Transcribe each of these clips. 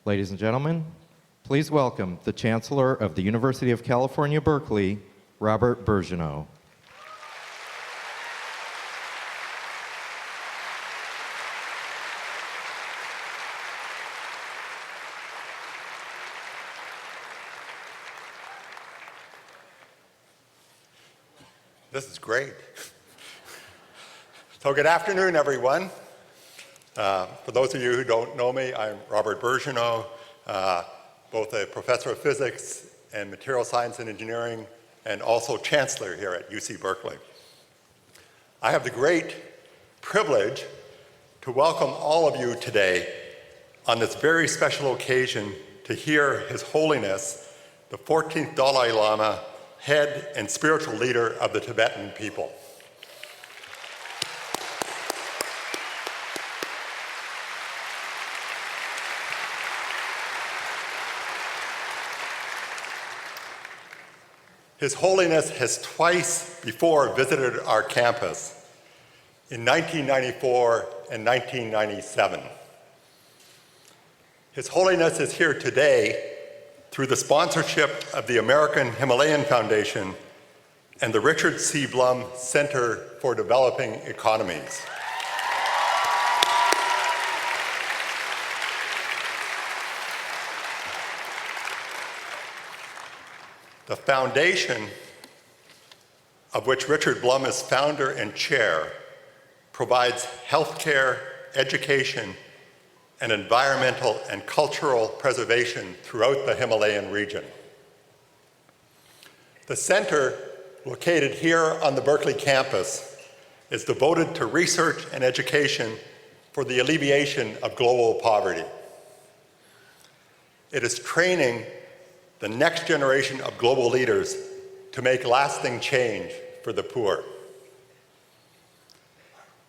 Ladies and gentlemen, please welcome the Chancellor of the University of California, Berkeley, Robert Bourgeonneau. This is great. So good afternoon, everyone. For those of you who don't know me, I'm Robert Bourgeonneau, both a professor of physics and material science and engineering, and also chancellor here at UC Berkeley. I have the great privilege to welcome all of you today on this very special occasion to hear His Holiness, the 14th Dalai Lama, head and spiritual leader of the Tibetan people. His Holiness has twice before visited our campus in 1994 and 1997. His Holiness is here today through the sponsorship of the American Himalayan Foundation and the Richard C. Blum Center for Developing Economies. The foundation, of which Richard Blum is founder and chair, provides healthcare, education, and environmental and cultural preservation throughout the Himalayan region. The center, located here on the Berkeley campus, is devoted to research and education for the alleviation of global poverty. It is training the next generation of global leaders to make lasting change for the poor.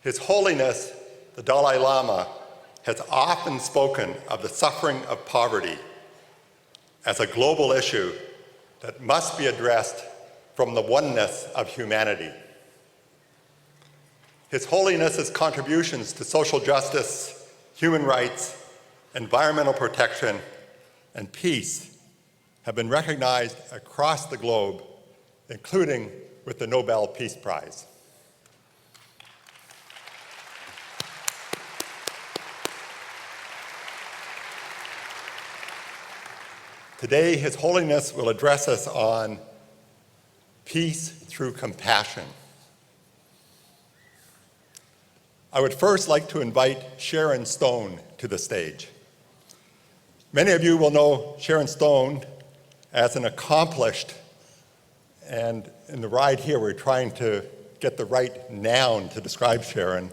His Holiness, the Dalai Lama, has often spoken of the suffering of poverty as a global issue that must be addressed from the oneness of humanity. His Holiness's contributions to social justice, human rights, environmental protection, and peace have been recognized across the globe, including with the Nobel Peace Prize. Today, His Holiness will address us on peace through compassion. I would first like to invite Sharon Stone to the stage. Many of you will know Sharon Stone as an accomplished, and in the ride here, we're trying to get the right noun to describe Sharon.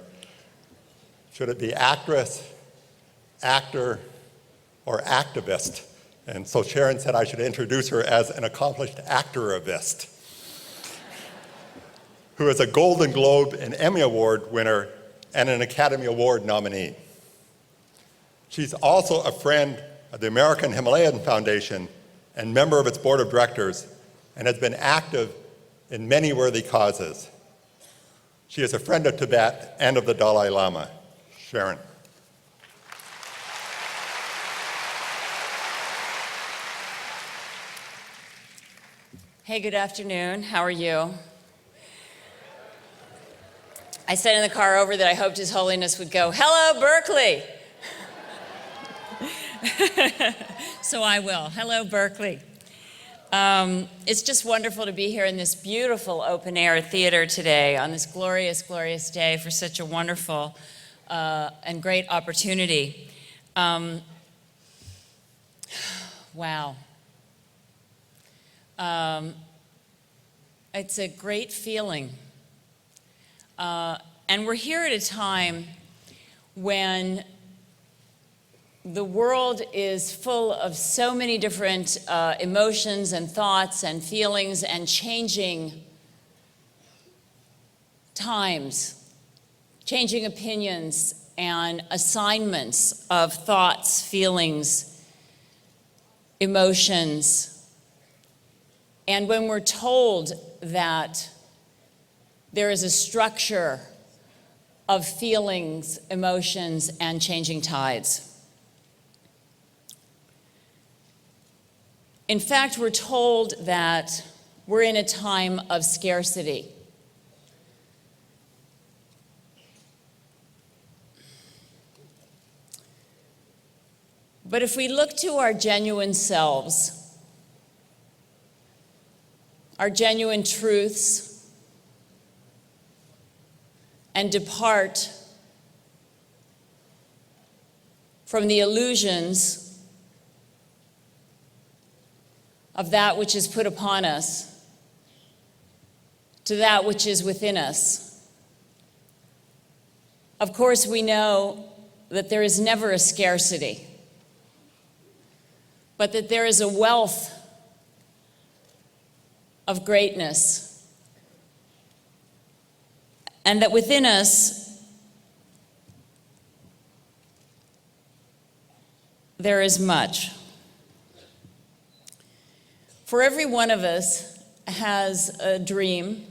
Should it be actress, actor, or activist? And so Sharon said I should introduce her as an accomplished activist, who is a Golden Globe and Emmy Award winner and an Academy Award nominee. She's also a friend of the American Himalayan Foundation and member of its board of directors, and has been active in many worthy causes. She is a friend of Tibet and of the Dalai Lama. Sharon. Hey, good afternoon. How are you? I said in the car over that I hoped His Holiness would go, "Hello, Berkeley." So I will. Hello, Berkeley. It's just wonderful to be here in this beautiful open-air theater today on this glorious, glorious day for such a wonderful and great opportunity. Wow. It's a great feeling. And we're here at a time when the world is full of so many different emotions and thoughts and feelings and changing times, changing opinions and assignments of thoughts, feelings, emotions. And when we're told that there is a structure of feelings, emotions, and changing tides, In fact, we're told that we're in a time of scarcity. But if we look to our genuine selves, our genuine truths, and depart from the illusions of that which is put upon us to that which is within us. Of course, we know that there is never a scarcity, but that there is a wealth of greatness, and that within us there is much. For every one of us has a dream.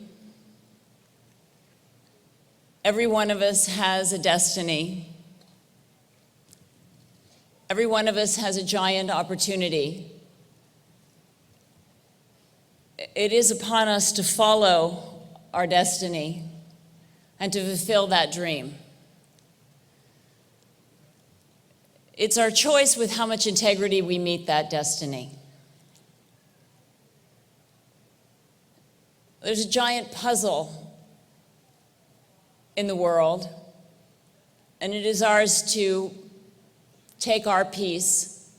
Every one of us has a destiny. Every one of us has a giant opportunity. It is upon us to follow our destiny and to fulfill that dream. It's our choice with how much integrity we meet that destiny. There's a giant puzzle in the world, and it is ours to take our piece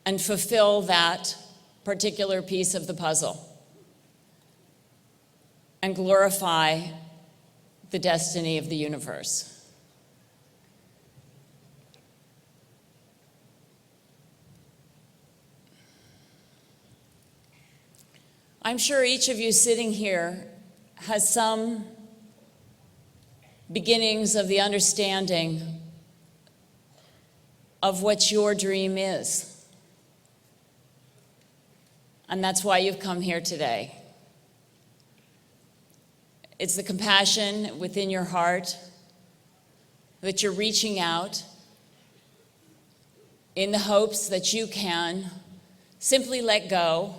and fulfill that particular piece of the puzzle and glorify the destiny of the universe. I'm sure each of you sitting here has some beginnings of the understanding of what your dream is. And that's why you've come here today. It's the compassion within your heart that you're reaching out in the hopes that you can simply let go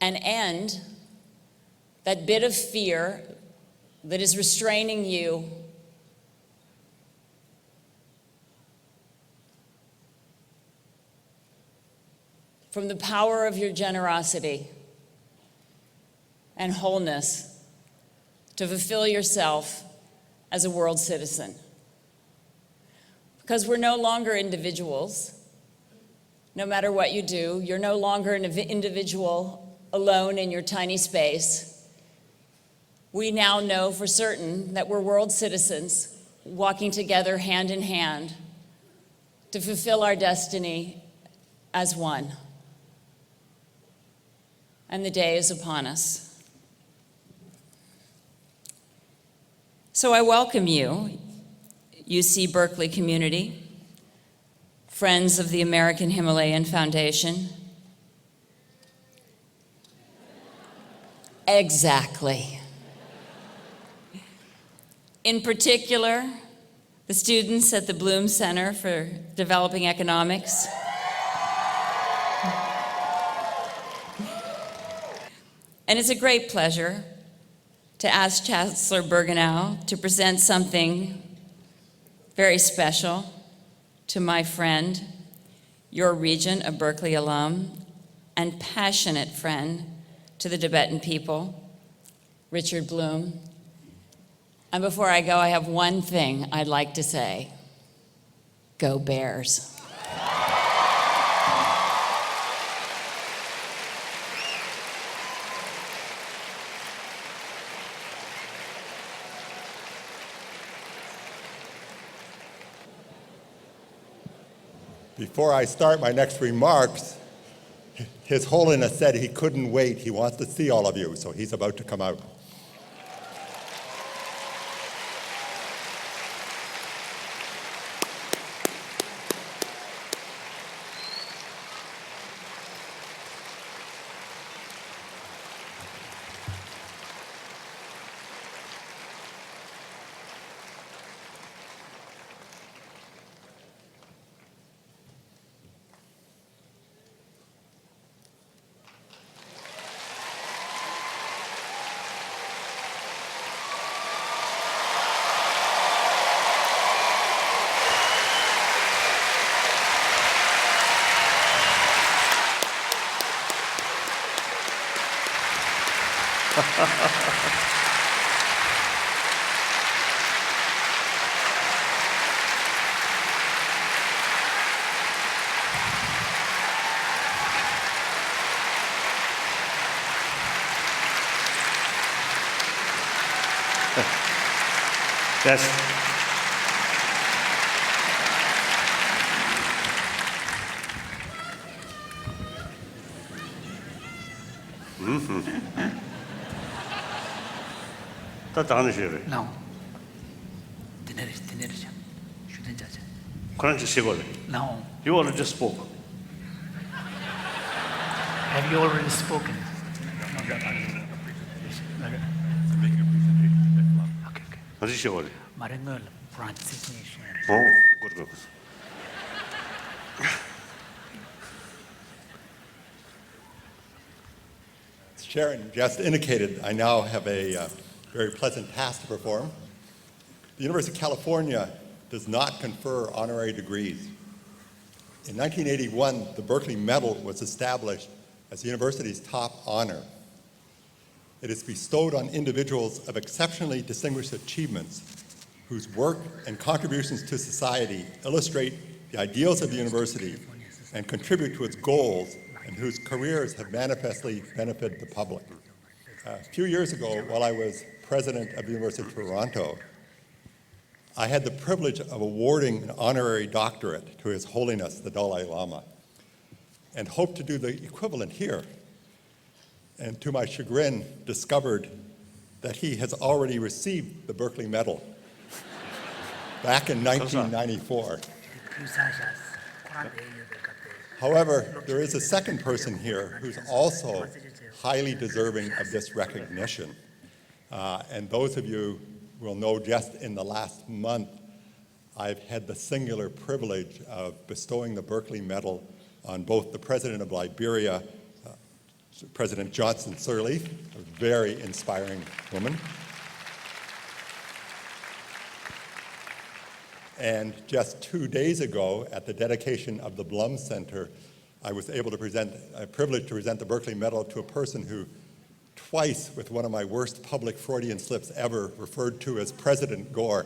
and end that bit of fear that is restraining you from the power of your generosity and wholeness to fulfill yourself as a world citizen. Because we're no longer individuals. No matter what you do, you're no longer an individual alone in your tiny space. We now know for certain that we're world citizens walking together hand in hand to fulfill our destiny as one. And the day is upon us. So I welcome you, UC Berkeley community, friends of the American Himalayan Foundation. Exactly. In particular, the students at the Bloom Center for Developing Economics. And it's a great pleasure to ask Chancellor Bergenau to present something very special to my friend, your Regent, a Berkeley alum, and passionate friend to the Tibetan people, Richard Bloom. And before I go, I have one thing I'd like to say. Go Bears. Before I start my next remarks, His Holiness said he couldn't wait. He wants to see all of you, so he's about to come out. Yes. 다 다니시래. Não. Teneres. Shuden-jaja. 그런지 시골에. Não. You already just spoke. Have you already spoken? Okay. 어디 시골에? 말한 걸 프랑스 nation. 그래. As Sharon just indicated, I now have a very pleasant task to perform. The University of California does not confer honorary degrees. In 1981, the Berkeley Medal was established as the university's top honor. It is bestowed on individuals of exceptionally distinguished achievements whose work and contributions to society illustrate the ideals of the university and contribute to its goals, and whose careers have manifestly benefited the public. A few years ago, while I was president of the University of Toronto, I had the privilege of awarding an honorary doctorate to His Holiness, the Dalai Lama, and hope to do the equivalent here. And to my chagrin, discovered that he has already received the Berkeley Medal back in 1994. However, there is a second person here who's also highly deserving of this recognition. And those of you will know just in the last month, I've had the singular privilege of bestowing the Berkeley Medal on both the President of Liberia, President Johnson Sirleaf, a very inspiring woman, and just 2 days ago, at the dedication of the Blum Center, I was able to privileged to present the Berkeley Medal to a person who twice, with one of my worst public Freudian slips ever, referred to as President Gore,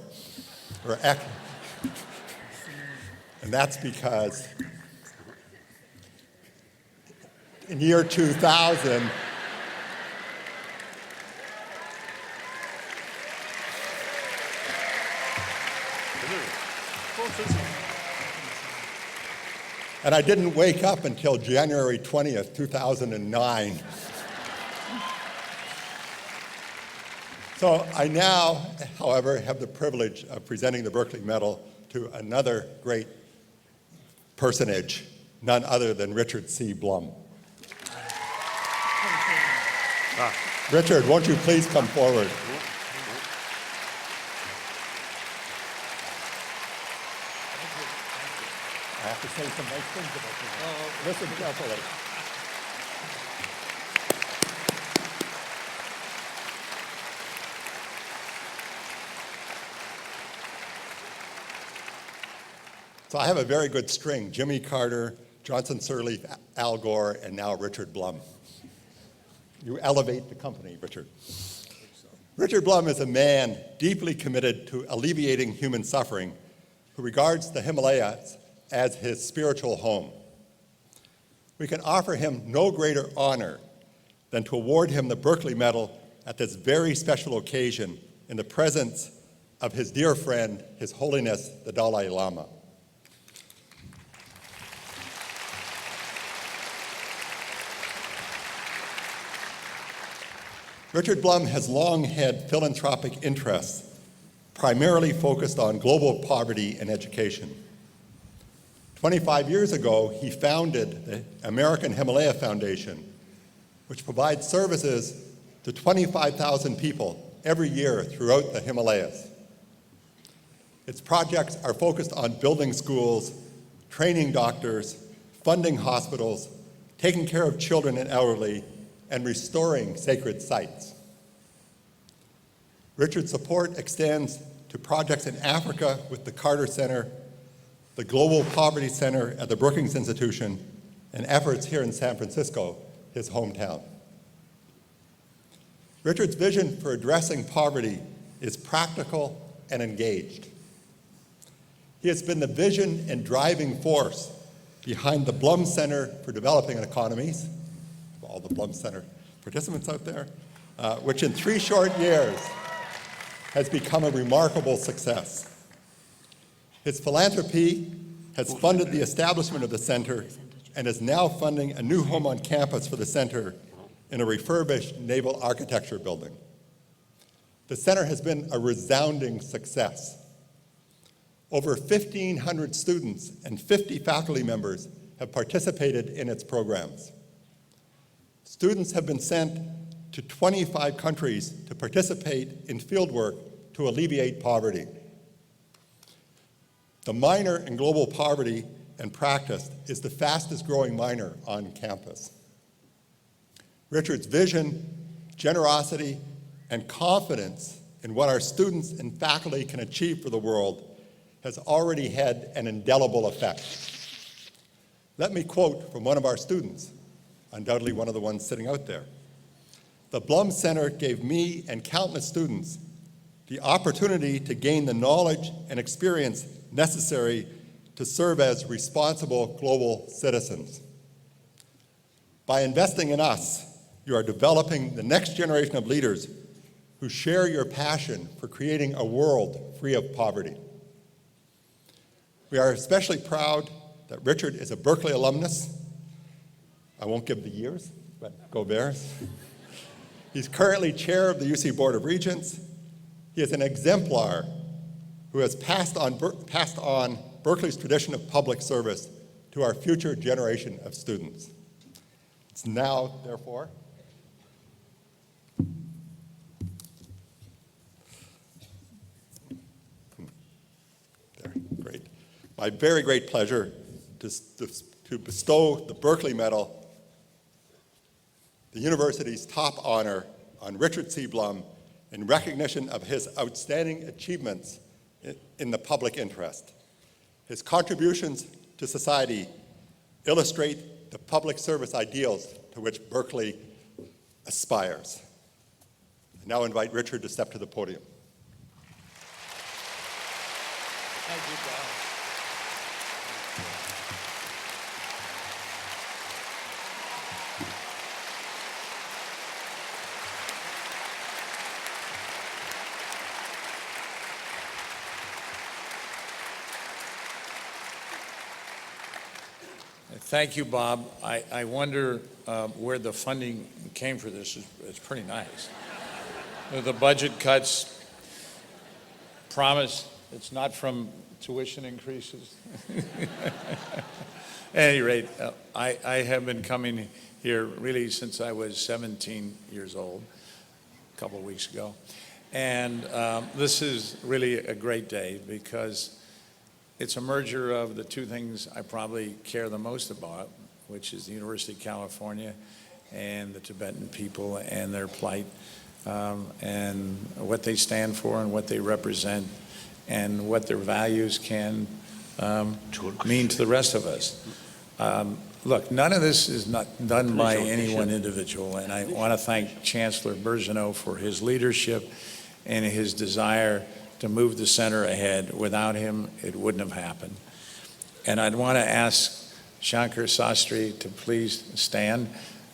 and that's because in year 2000, and I didn't wake up until January 20th, 2009. So I now, however, have the privilege of presenting the Berkeley Medal to another great personage, none other than Richard C. Blum. Richard, won't you please come forward? I have to say some nice things about you. Listen carefully. So I have a very good string: Jimmy Carter, Johnson Sirleaf, Al Gore, and now Richard Blum. You elevate the company, Richard. Richard Blum is a man deeply committed to alleviating human suffering, who regards the Himalayas as his spiritual home. We can offer him no greater honor than to award him the Berkeley Medal at this very special occasion in the presence of his dear friend, His Holiness, the Dalai Lama. Richard Blum has long had philanthropic interests, primarily focused on global poverty and education. 25 years ago, he founded the American Himalaya Foundation, which provides services to 25,000 people every year throughout the Himalayas. Its projects are focused on building schools, training doctors, funding hospitals, taking care of children and elderly, and restoring sacred sites. Richard's support extends to projects in Africa with the Carter Center, the Global Poverty Center at the Brookings Institution, and efforts here in San Francisco, his hometown. Richard's vision for addressing poverty is practical and engaged. He has been the vision and driving force behind the Blum Center for Developing Economies, all the Blum Center participants out there, which in 3 short years has become a remarkable success. His philanthropy has funded the establishment of the center and is now funding a new home on campus for the center in a refurbished naval architecture building. The center has been a resounding success. Over 1,500 students and 50 faculty members have participated in its programs. Students have been sent to 25 countries to participate in fieldwork to alleviate poverty. The minor in global poverty and practice is the fastest growing minor on campus. Richard's vision, generosity, and confidence in what our students and faculty can achieve for the world has already had an indelible effect. Let me quote from one of our students, undoubtedly one of the ones sitting out there. "The Blum Center gave me and countless students the opportunity to gain the knowledge and experience necessary to serve as responsible global citizens. By investing in us, you are developing the next generation of leaders who share your passion for creating a world free of poverty." We are especially proud that Richard is a Berkeley alumnus. I won't give the years, but go Bears. He's currently chair of the UC Board of Regents. He is an exemplar who has passed on Berkeley's tradition of public service to our future generation of students. It's now, therefore, my very great pleasure to bestow the Berkeley Medal, the university's top honor, on Richard C. Blum in recognition of his outstanding achievements in the public interest. His contributions to society illustrate the public service ideals to which Berkeley aspires. I now invite Richard to step to the podium. Thank you, Dalai. Thank you, Bob. I wonder where the funding came for this. It's pretty nice. The budget cuts promise it's not from tuition increases. At any rate, I have been coming here really since I was 17 years old, a couple of weeks ago. And this is really a great day because it's a merger of the 2 things I probably care the most about, which is the University of California and the Tibetan people and their plight, and what they stand for and what they represent and what their values can mean to the rest of us. Look, none of this is not done by any one individual, and I want to thank Chancellor Bergeneau for his leadership and his desire to move the center ahead. Without him, it wouldn't have happened. And I'd want to ask Shankar Sastry to please stand.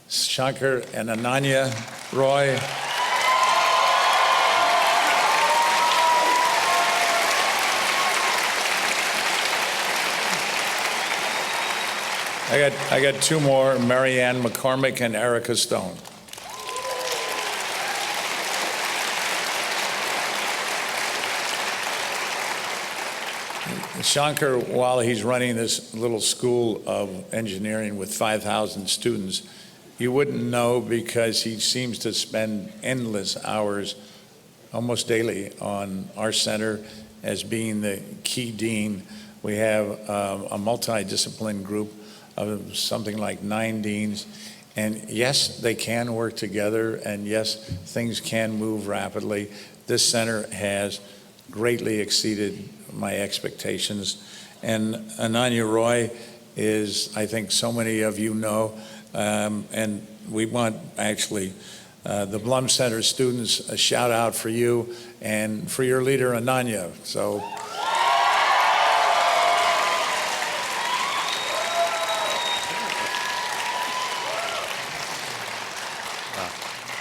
Shankar and Ananya Roy. I got 2 more, Marianne McCormick and Erica Stone. Shankar, while he's running this little school of engineering with 5,000 students, you wouldn't know because he seems to spend endless hours, almost daily, on our center as being the key dean. We have a multidiscipline group of something like 9 deans. And yes, they can work together, and yes, things can move rapidly. This center has greatly exceeded my expectations. And Ananya Roy is, I think so many of you know, and we want actually the Blum Center students a shout out for you and for your leader, Ananya. So.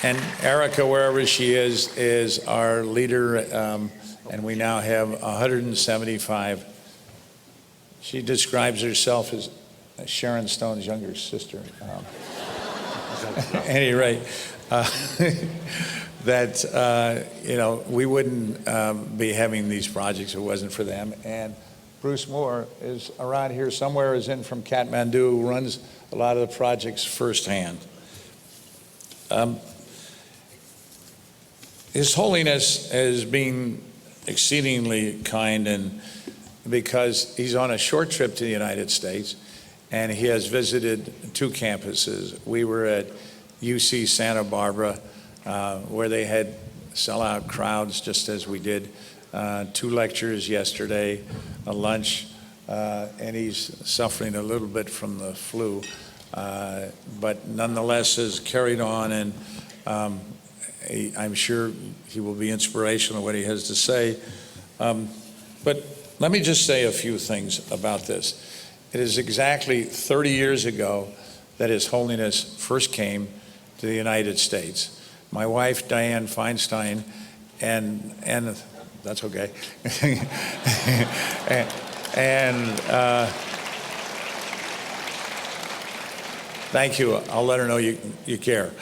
And Erica, wherever she is our leader, and we now have 175. She describes herself as Sharon Stone's younger sister. At any rate, we wouldn't be having these projects if it wasn't for them. And Bruce Moore is around here somewhere, is in from Kathmandu, who runs a lot of the projects firsthand. His Holiness has been exceedingly kind, and because he's on a short trip to the United States, and he has visited 2 campuses. We were at UC Santa Barbara, where they had sellout crowds, just as we did. 2 lectures yesterday, a lunch, and he's suffering a little bit from the flu, but nonetheless has carried on, and I'm sure he will be inspirational what he has to say. But let me just say a few things about this. It is exactly 30 years ago that His Holiness first came to the United States. My wife, Diane Feinstein, and that's okay. and thank you. I'll let her know you care.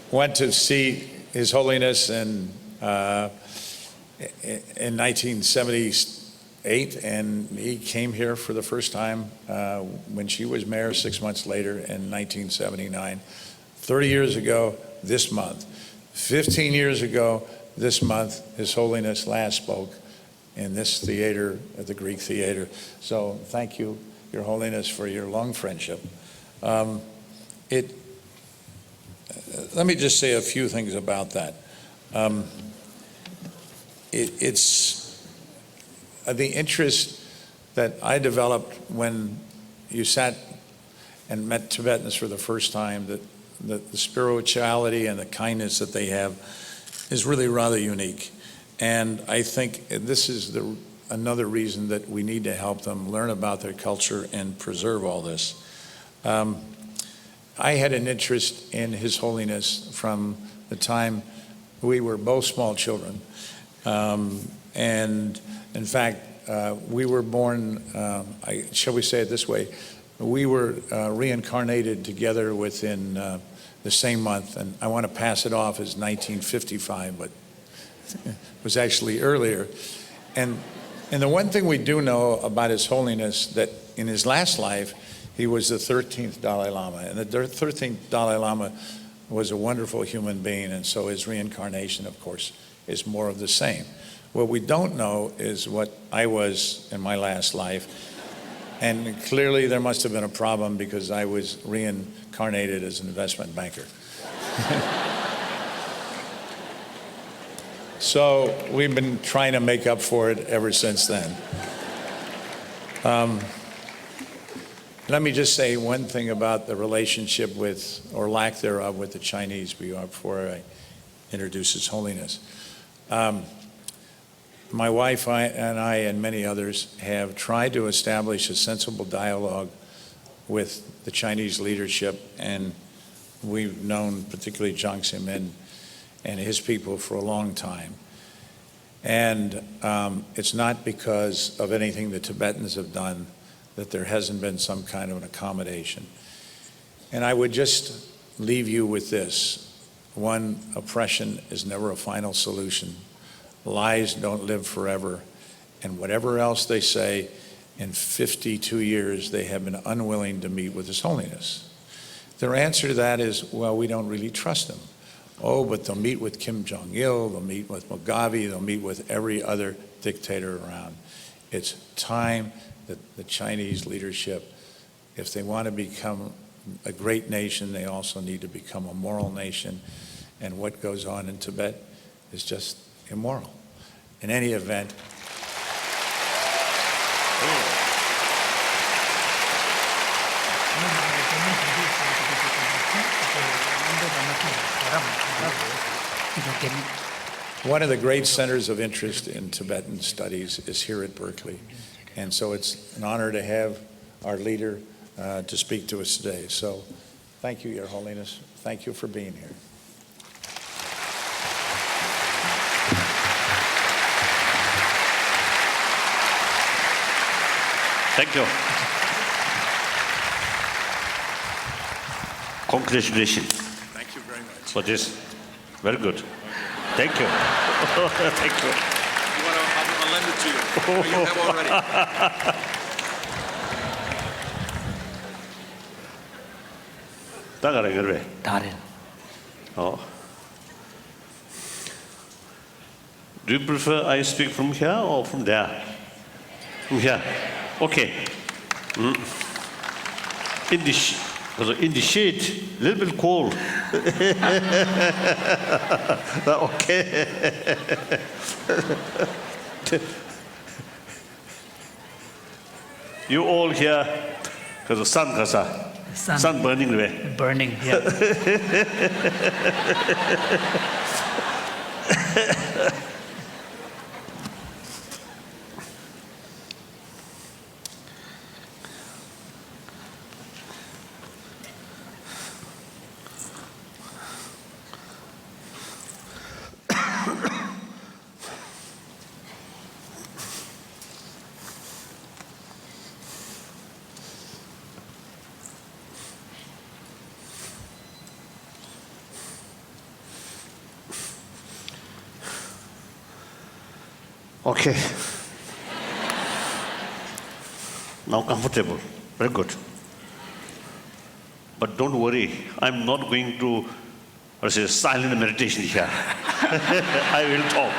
Went to see His Holiness in 1978, and he came here for the first time when she was mayor 6 months later in 1979. 30 years ago this month. 15 years ago this month, His Holiness last spoke in this theater, at the Greek Theater. So thank you, Your Holiness, for your long friendship. Let me just say a few things about that. It's the interest that I developed when you sat and met Tibetans for the first time, that the spirituality and the kindness that they have is really rather unique. And I think this is another reason that we need to help them learn about their culture and preserve all this. I had an interest in His Holiness from the time we were both small children. And in fact, we were born, shall we say it this way, we were reincarnated together within the same month. And I want to pass it off as 1955, but it was actually earlier. And the one thing we do know about His Holiness, that in his last life, he was the 13th Dalai Lama, and the 13th Dalai Lama was a wonderful human being, and so his reincarnation, of course, is more of the same. What we don't know is what I was in my last life, and clearly there must have been a problem because I was reincarnated as an investment banker. So we've been trying to make up for it ever since then. Let me just say one thing about the relationship with, or lack thereof, with the Chinese before I introduce His Holiness. My wife and I and many others have tried to establish a sensible dialogue with the Chinese leadership, and we've known particularly Jiang Zemin and his people for a long time. And it's not because of anything the Tibetans have done that there hasn't been some kind of an accommodation. And I would just leave you with this. One, oppression is never a final solution. Lies don't live forever. And whatever else they say, in 52 years, they have been unwilling to meet with His Holiness. Their answer to that is, well, we don't really trust them. Oh, but they'll meet with Kim Jong-il, they'll meet with Mugabe, they'll meet with every other dictator around. It's time that the Chinese leadership, if they want to become a great nation, they also need to become a moral nation. And what goes on in Tibet is just immoral. In any event, One of the great centers of interest in Tibetan studies is here at Berkeley. And so it's an honor to have our leader to speak to us today. So thank you, Your Holiness. Thank you for being here. Thank you. Congratulations Thank you very much. for this. Very good. Thank you. Thank you. I'll lend it to you. Oh, you have already. 따가라 그래. 다른. Oh. Do you prefer I speak from here or from there? From here. Okay. In the shade, a little bit cold. Okay. You all here, because the sun, sun burning away. Burning, yeah. Okay. Now comfortable. Very good. But don't worry, I'm not going to silent meditation here. I will talk.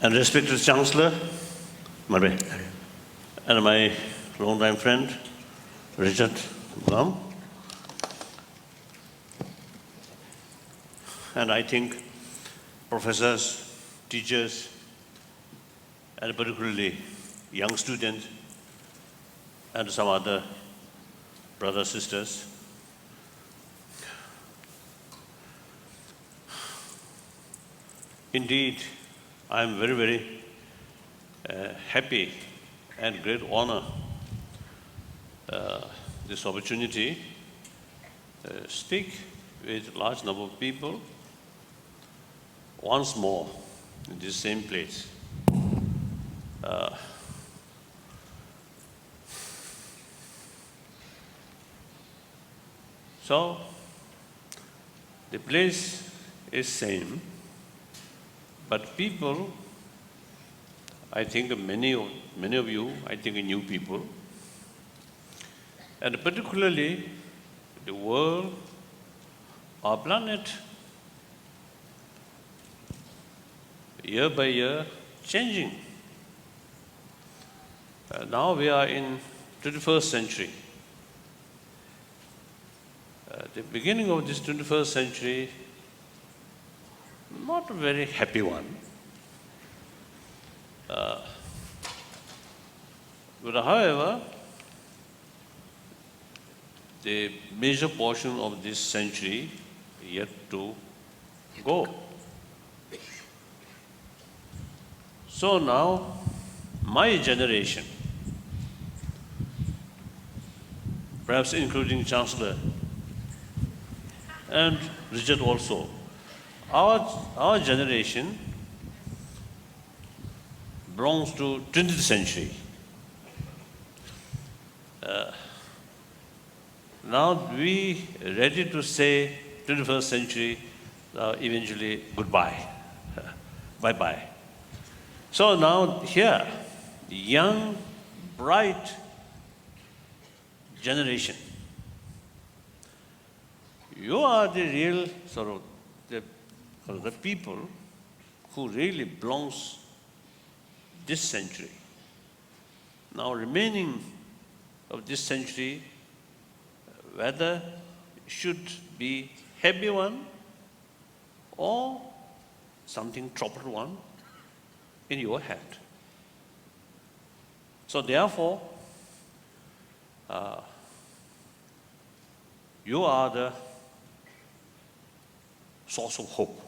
And respected Chancellor, Marbe, and my longtime friend, Richard Lama, and I think professors, teachers, and particularly young students, and some other brothers, sisters. Indeed, I am very, very happy and great honor this opportunity speak with a large number of people once more in this same place. So the place is same, but people, I think many of you, I think new people, and particularly the world, our planet, year by year changing. Now we are in 21st century. The beginning of this 21st century, not a very happy one. But however, the major portion of this century yet to go. So now, my generation, perhaps including Chancellor and Richard also, our generation belongs to 20th century. Now we ready to say 21st century, eventually goodbye, bye-bye. So now here, young, bright generation, you are the real the people who really belongs this century. Now remaining of this century, whether should be happy one or something troubled one in your head. So therefore, you are the source of hope.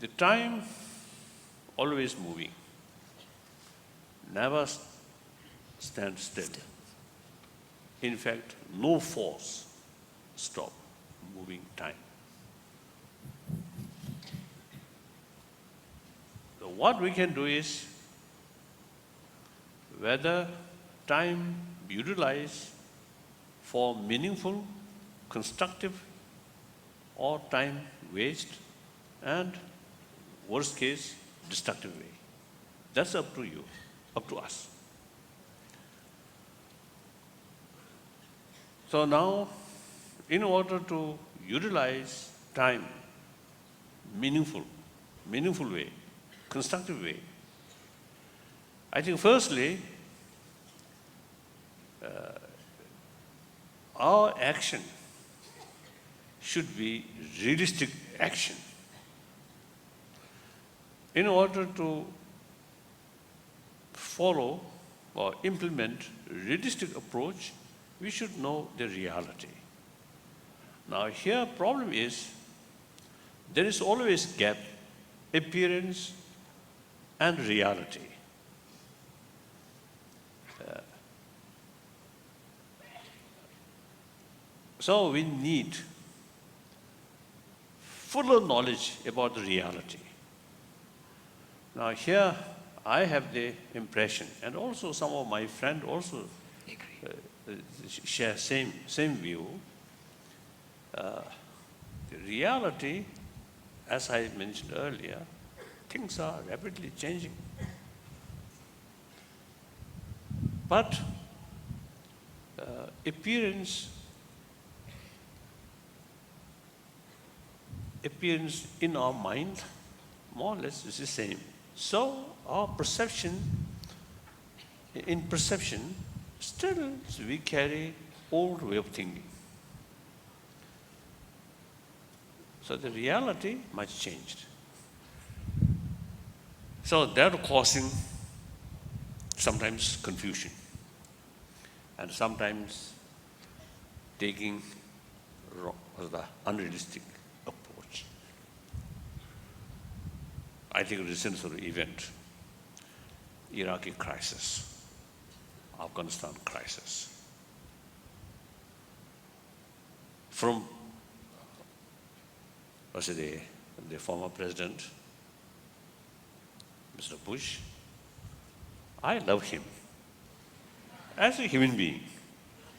The time always moving, never stand still. In fact, no force stop moving time. So what we can do is, whether time utilized for meaningful, constructive, or time waste, and worst case, destructive way. That's up to you, up to us. So now, in order to utilize time meaningful way, constructive way, I think firstly, our action should be realistic action. In order to follow or implement realistic approach, we should know the reality. Now here problem is, there is always gap, appearance and reality. So we need fuller knowledge about the reality. Now here I have the impression, and also some of my friends also share same view. The reality, as I mentioned earlier, things are rapidly changing. But appearance in our mind, more or less, is the same. So our perception, still we carry old way of thinking. So the reality much changed. So that causing sometimes confusion, and sometimes taking the unrealistic approach. I think recent sort of event, Iraqi crisis, Afghanistan crisis. From the former president, Mr. Bush, I love him as a human being.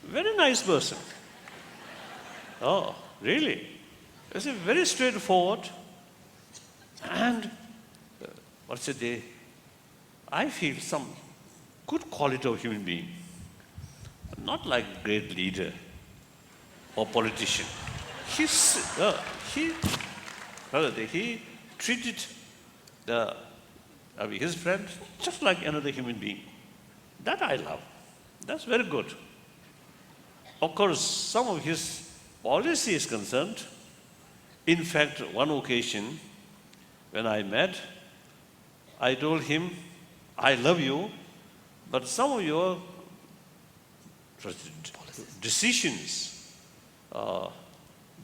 Very nice person. Oh, really? It's a very straightforward, and I feel some good quality of human being. Not like great leader or politician. He treated his friend just like another human being. That I love. That's very good. Of course, some of his policy is concerned. In fact, one occasion when I met, I told him, I love you, but some of your decisions,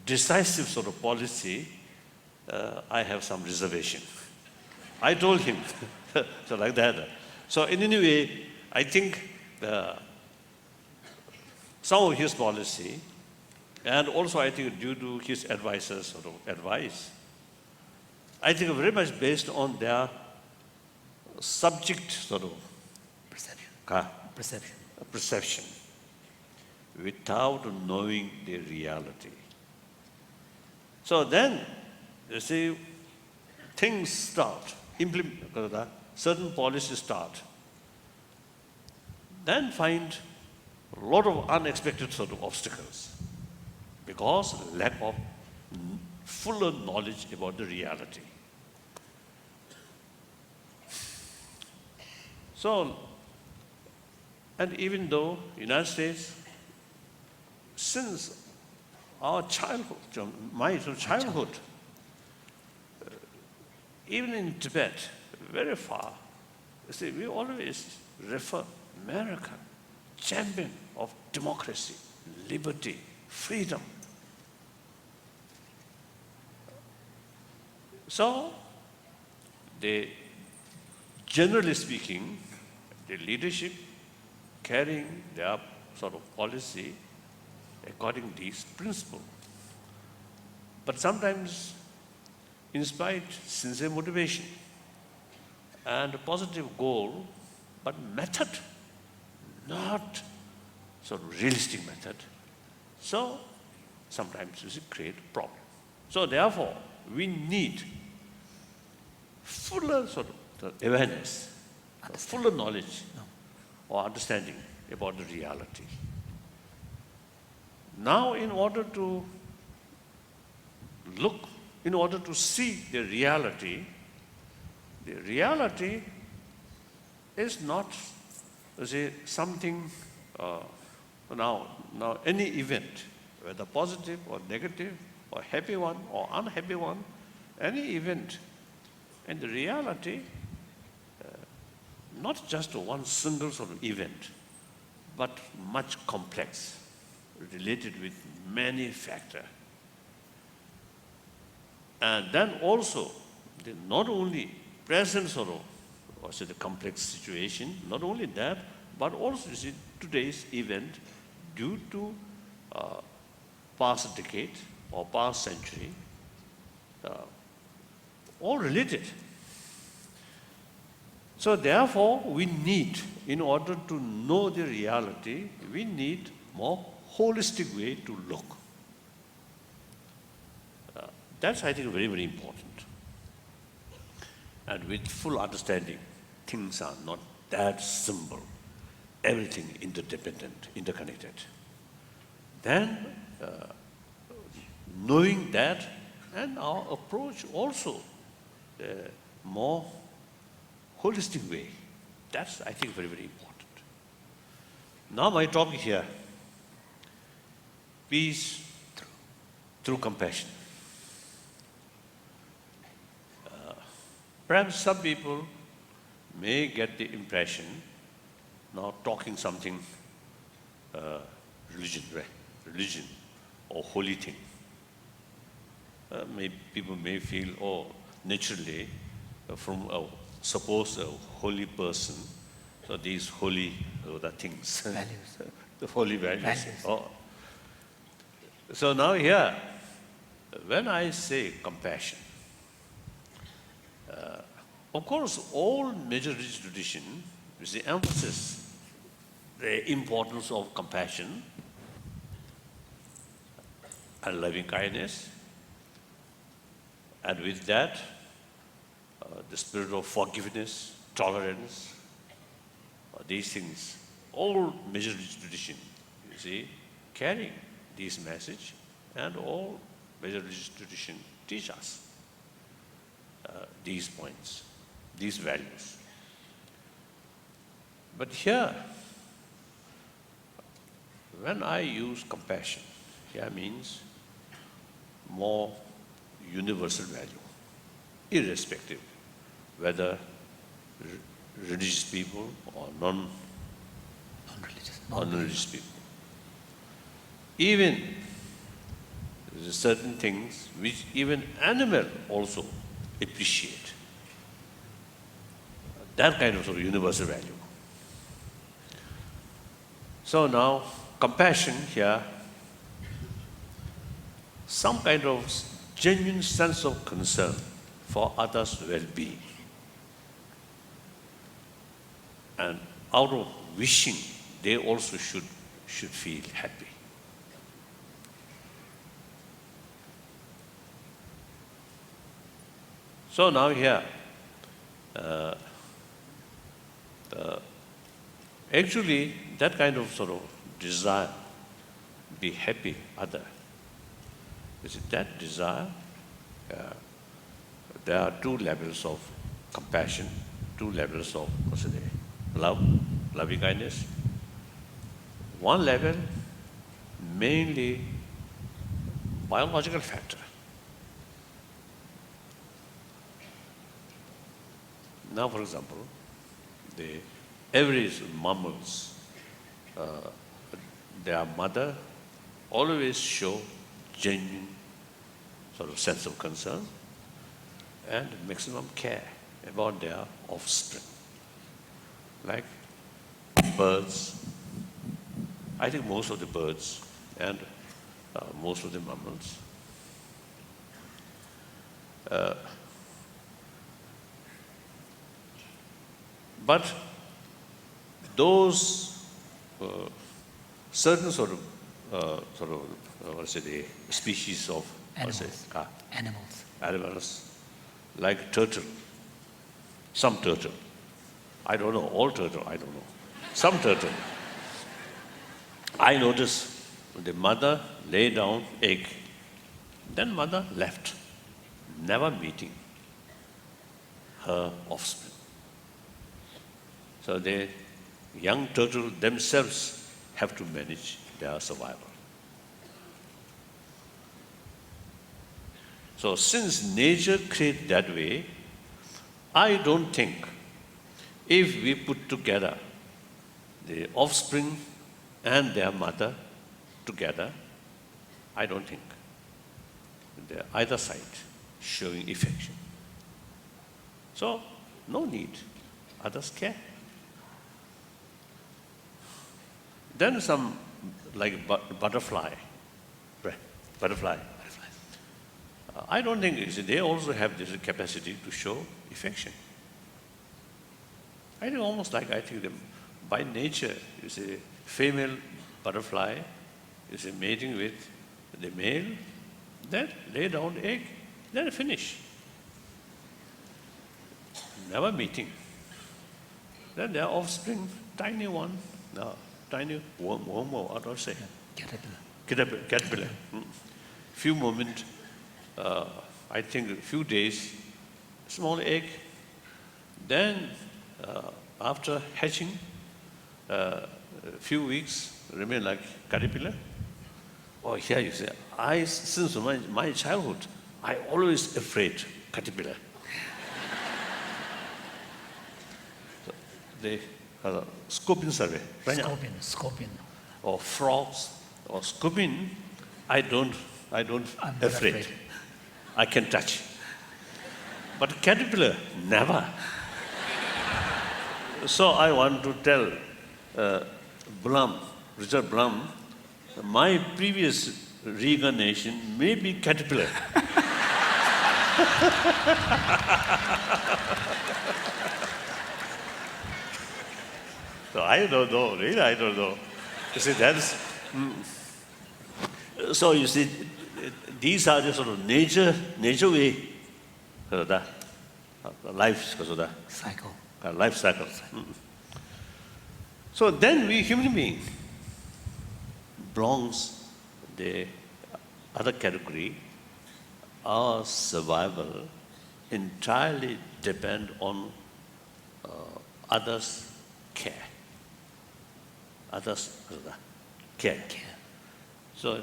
decisive sort of policy, I have some reservation. I told him, so like that. So in any way, I think some of his policy, and also I think due to his advisors' sort of advice, I think very much based on their subject sort of perception, without knowing the reality. So then, you see, things start, certain policies start, then find a lot of unexpected sort of obstacles because lack of fuller knowledge about the reality. So, and even though United States, since our childhood, my childhood, even in Tibet, very far, you see, we always refer America, champion of democracy, liberty, freedom. So, generally speaking, the leadership carrying their sort of policy according to these principles. But sometimes, in spite sincere motivation and a positive goal, but method, not sort of realistic method. So sometimes you see create problem. So therefore, we need fuller sort of awareness, fuller knowledge or understanding about the reality. Now, in order to see the reality is not, say, something, now any event, whether positive or negative, or happy one or unhappy one, any event, and the reality, not just one single sort of event, but much complex, related with many factors. And then also, not only present sort of, or say the complex situation, not only that, but also you see today's event due to past decade or past century, all related. So therefore, we need, in order to know the reality, we need more holistic way to look. That's, I think, very, very important. And with full understanding, things are not that simple. Everything interdependent, interconnected. Then, knowing that, and our approach also more holistic way. That's, I think, very, very important. Now my topic here, peace through compassion. Perhaps some people may get the impression, now talking something religion or holy thing. People may feel, oh, naturally, from suppose a holy person, so these holy the things, Values. the holy values. Values. Oh. So now here, when I say compassion, of course, all major religious tradition is the emphasis, the importance of compassion and loving kindness, and with that, the spirit of forgiveness, tolerance, these things, all major religious tradition, you see, carrying this message, and all major religious tradition teach us these points, these values. But here, when I use compassion, here means more universal value, irrespective whether religious people or non-religious people. Even there are certain things which even animal also appreciate. That kind of sort of universal value. So now, compassion here, some kind of genuine sense of concern for others' well-being. And out of wishing, they also should feel happy. So now here, actually that kind of sort of desire, be happy other, you see, that desire, there are two levels of compassion, two levels of love, loving kindness. One level, mainly biological factor. Now, for example, the average mammals, their mother always show genuine sort of sense of concern and maximum care about their offspring. Like birds, I think most of the birds and most of the mammals. But those certain sort of the species of animals, like turtle, some turtle, I don't know, all turtle, I don't know, some turtle. I noticed the mother lay down egg, then mother left, never meeting her offspring. So the young turtle themselves have to manage their survival. So since nature creates that way, I don't think if we put together the offspring and their mother together, I don't think they're either side showing affection. So no need, others care. Then some like butterfly. I don't think they also have this capacity to show affection. I think almost like I think them by nature, you see, female butterfly is mating with the male, then lay down the egg, then finish. Never meeting. Then their offspring, tiny one, tiny worm, or what do I say? Caterpillar. Few moments, I think a few days, small egg. Then after hatching, a few weeks, remain like caterpillar. Oh, here you say, since my childhood, I always afraid caterpillar. So they scorpion survey. Right? Scorpion. Or frogs or scorpion, I don't afraid. I can touch. But caterpillar, never. So I want to tell Richard Blum, my previous reincarnation may be caterpillar. So I don't know, really I don't know. You see, that's... So you see, these are the sort of nature way, life Cycle. life cycle. So then we human beings belongs the other category. Our survival entirely depend on others' care. Others' care. So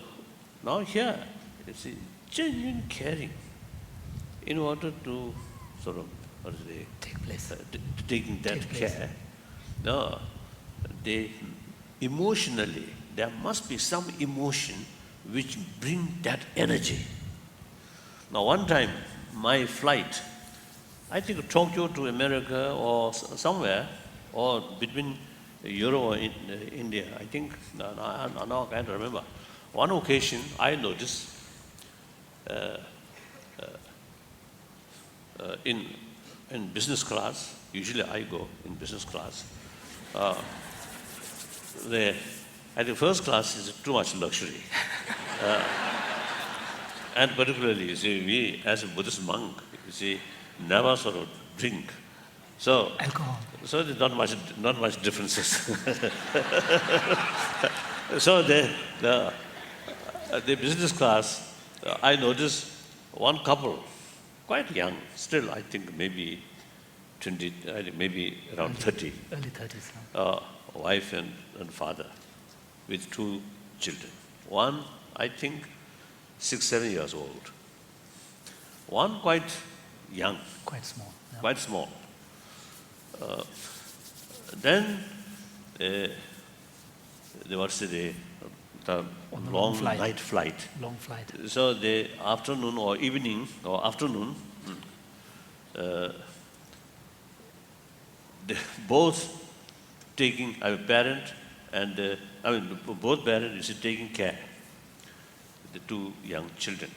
now here, it's a genuine caring in order to sort of, Take place. taking that Take place. care. No, emotionally, there must be some emotion which bring that energy. Now one time, my flight, I think Tokyo to America or somewhere, or between Europe or India, I think, now I can't remember. One occasion, I noticed in business class, usually I go in business class, I think first class is too much luxury. And particularly, you see, we as a Buddhist monk, you see, never sort of drink. So, Alcohol. so there's not much differences. So the business class, I noticed one couple, quite young, still I think maybe 20, maybe around 30. Early 30s. Wife and father with 2 children. One, I think, 6, 7 years old. One quite young, Quite small. Yeah. quite small. Then they what's the On the long long flight. night flight. Long flight. So the afternoon or evening or afternoon, they both taking a parent and both parents is taking care of the two young children.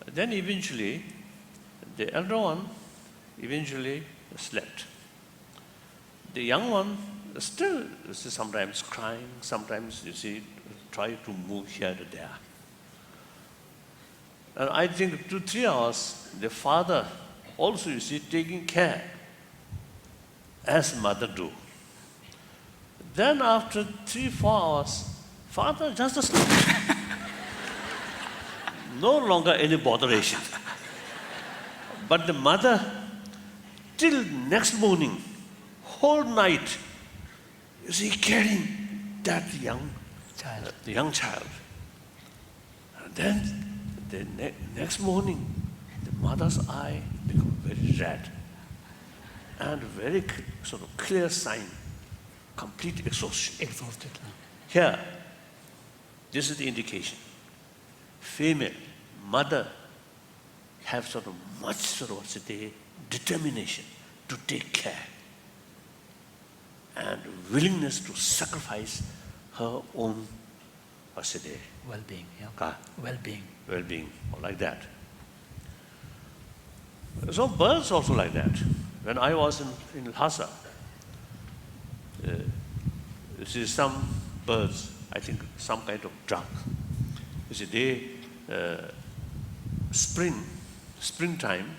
Then eventually, the elder one eventually slept. The young one still sometimes crying, sometimes try to move here to there. And I think 2-3 hours, the father also taking care as mother do. Then after 3-4 hours, father just asleep. No longer any botheration. But the mother, till next morning, whole night, carrying that young child. And then the next morning, the mother's eye become very red and very sort of clear sign, complete exhaustion. Exhausted. Here, this is the indication. Female, mother, have sort of much determination to take care and willingness to sacrifice her own Well-being. Yeah. Well-being. well-being, or like that. So birds also like that. When I was in Lhasa, you see some birds, I think some kind of duck. You see, they springtime,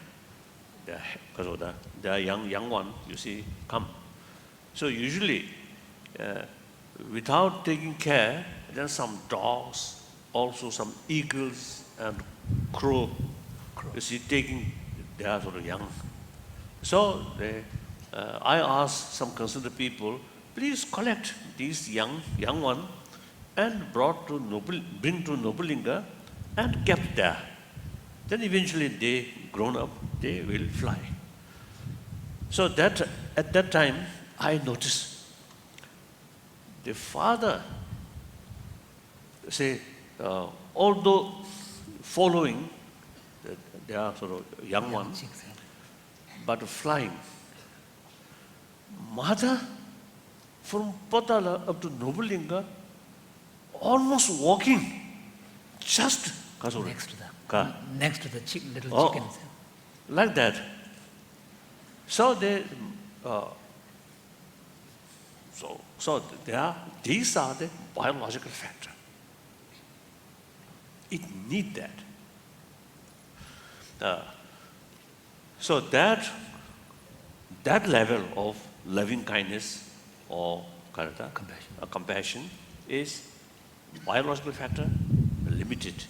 they are young one, you see, come. So usually, without taking care, then some dogs, also some eagles and crow, you see, they are sort of young. So I asked some concerned people, please collect these young one and bring to Nobulinga and kept there. Then eventually they grown up, they will fly. So at that time, I noticed the father although following, they are sort of young ones, Chicks, yeah. but flying. Mother, from Patala up to Nobulinga, almost walking, just Next to them. Next to the little Oh. chickens. like that. So these are the biological factor. It need that. So that level of loving kindness or compassion is biological factor limited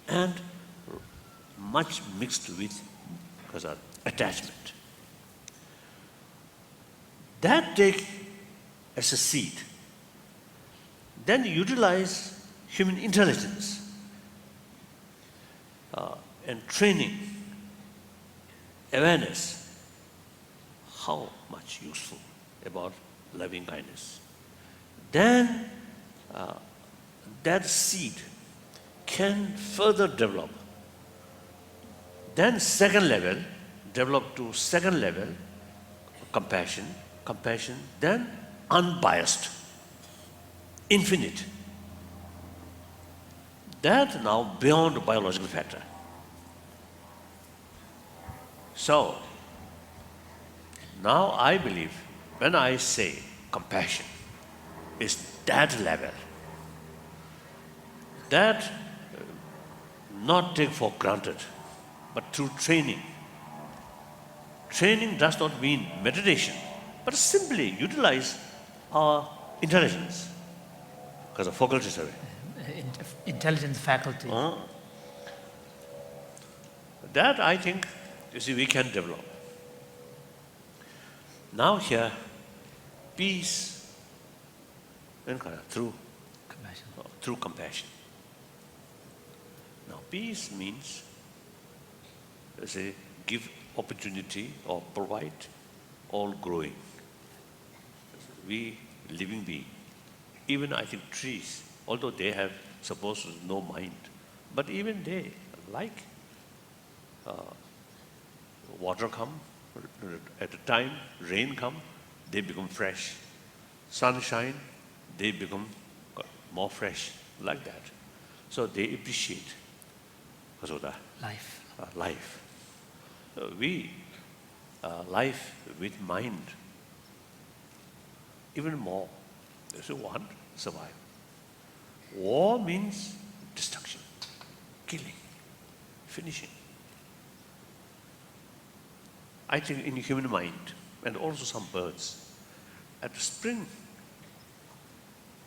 and much mixed with attachment. That take as a seed, then utilize human intelligence and training, awareness, how much useful about loving kindness. Then that seed can further develop. Then second level, develop to second level, compassion, then unbiased, infinite. That now beyond biological factor. So, now I believe when I say compassion is that level, that not take for granted, but through training. Training does not mean meditation, but simply utilize our intelligence because of faculties away. Intelligence faculty. That I think, you see, we can develop. Now here, peace through Compassion. through compassion. Now, peace means, say, give opportunity or provide all growing. We, living being, even I think trees, although they have supposed no mind, but even they, like water come, at a time, rain come, they become fresh. Sunshine, they become more fresh, like that. So they appreciate Life. life. We, life with mind, even more. So one, survive. War means destruction, killing, finishing. I think in human mind, and also some birds, at spring,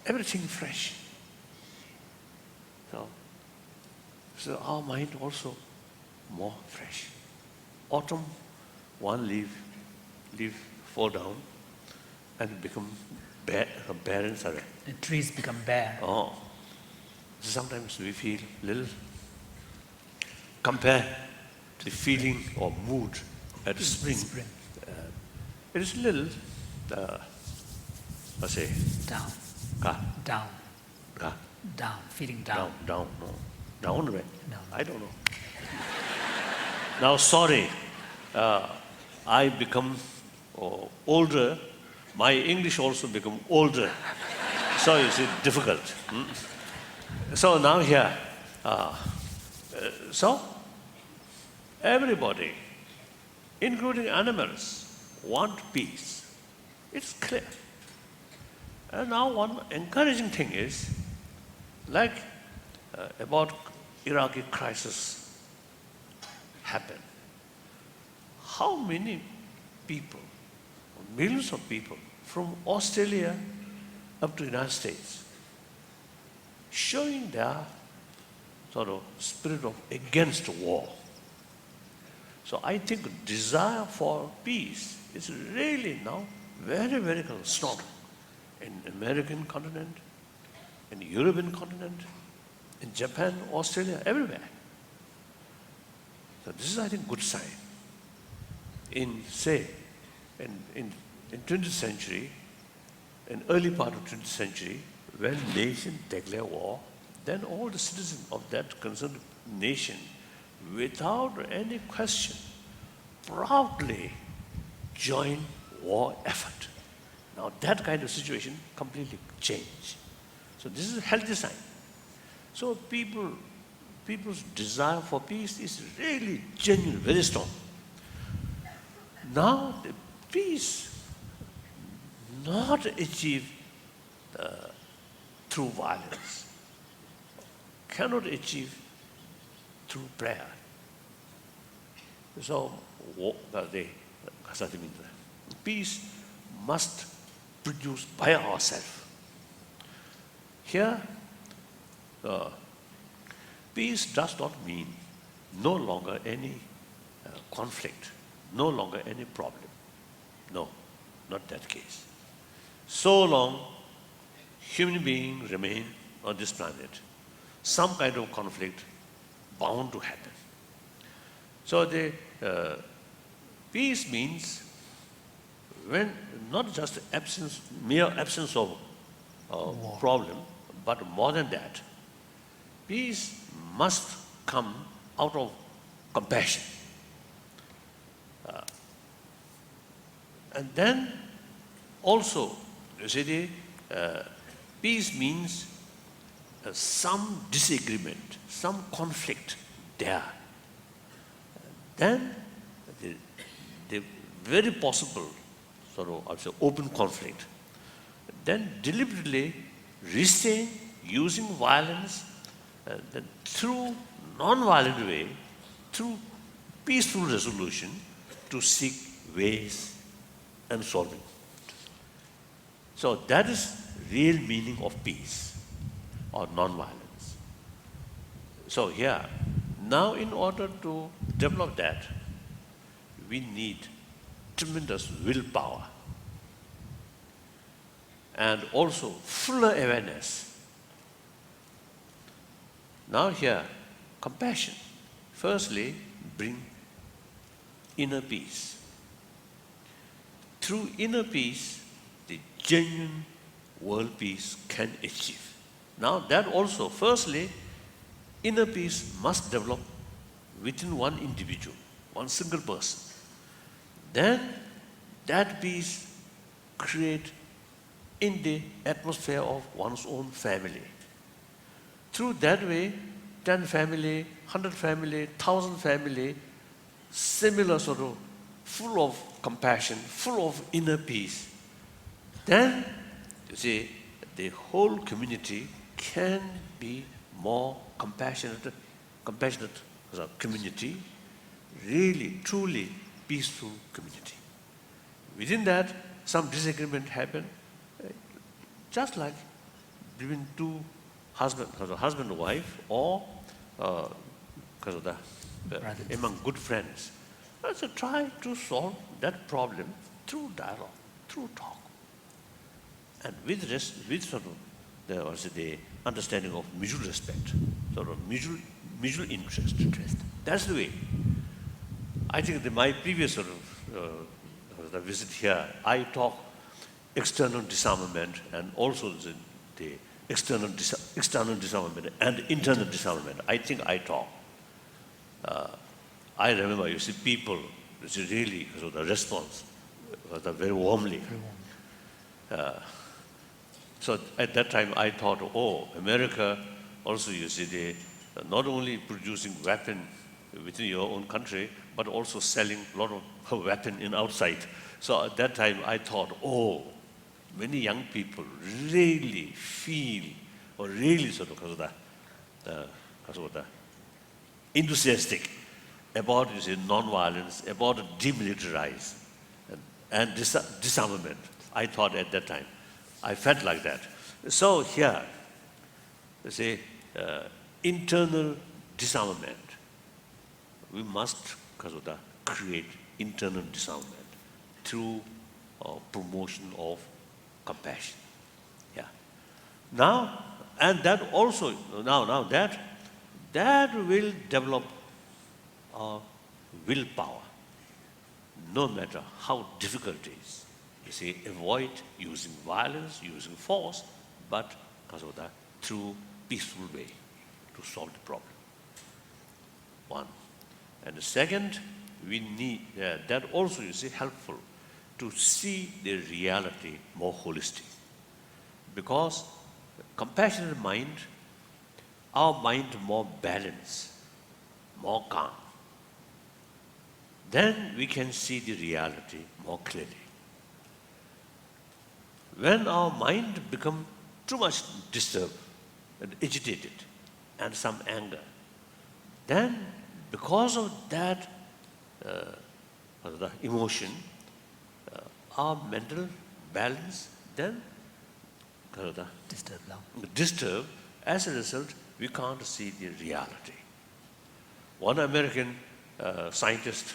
everything fresh. So our mind also more fresh. Autumn, one leaf fall down and become barren. The trees become bare. Oh, sometimes we feel little, compare to the feeling or mood at spring. It is little, I say, Down. ka, Down. ka, Down. Feeling down. down, no. Down where? No. I don't know. Now, sorry, I become older. My English also become older. So it's difficult. So now here, so everybody, including animals, want peace. It's clear. And now one encouraging thing is, like about Iraqi crisis happened. How many people, millions of people from Australia up to the United States, showing their sort of spirit of against war. So I think desire for peace is really now very, very strong in American continent, in the European continent, in Japan, Australia, everywhere. So this is, I think, good sign. In 20th century, in early part of 20th century, when nation declare war, then all the citizens of that concerned nation, without any question, proudly join war effort. Now that kind of situation completely changed. So this is a healthy sign. So people's desire for peace is really genuine, very strong. Now the peace not achieved through violence, cannot achieve through prayer. So peace must produce by ourselves. Here, peace does not mean no longer any conflict, no longer any problem. No, not that case. So long human beings remain on this planet, some kind of conflict bound to happen. So the peace means when not just mere absence of problem, but more than that, peace must come out of compassion. And then also, you see, peace means some disagreement, some conflict there. Then the very possible sort of, I would say, open conflict. Then deliberately restrain using violence, then through non-violent way, through peaceful resolution, to seek ways and solving. So that is real meaning of peace or non-violence. So here, now in order to develop that, we need tremendous willpower and also fuller awareness Now here, compassion. Firstly, bring inner peace. Through inner peace, the genuine world peace can achieve. Now that also, firstly, inner peace must develop within one individual, one single person. Then that peace create in the atmosphere of one's own family. Through that way, 10 family, 100 family, 1,000 family, similar sort of full of compassion, full of inner peace. Then, you see, the whole community can be more compassionate as a community, really, truly peaceful community. Within that, some disagreement happen, just like between two husband and wife, or because of the Brothers. among good friends. So try to solve that problem through dialogue, through talk, and with sort of the understanding of mutual respect, sort of mutual interest. That's the way. I think my previous sort of the visit here, I talk external disarmament and also the external disarmament and internal disarmament. I think I talk. I remember, you see, people, which is really sort of the response was very warmly. So at that time, I thought, oh, America also, you see, they not only producing weapon within your own country, but also selling a lot of weapon in outside. So at that time, I thought, oh, many young people really feel, or really sort of because of the enthusiastic about, you see, non-violence, about demilitarize and disarmament. I thought at that time, I felt like that. So here, you see, internal disarmament. We must, because of that, create internal disarmament through promotion of compassion. Yeah. Now, and that also, now that will develop our willpower, no matter how difficult it is. You see, avoid using violence, using force, but because of that, through peaceful way to solve the problem. One. And the second, we need, that also, you see, helpful to see the reality more holistic. Because compassionate mind, our mind more balanced, more calm. Then we can see the reality more clearly. When our mind becomes too much disturbed and agitated and some anger, then because of that the emotion, our mental balance then disturbed. As a result, we can't see the reality. One American scientist,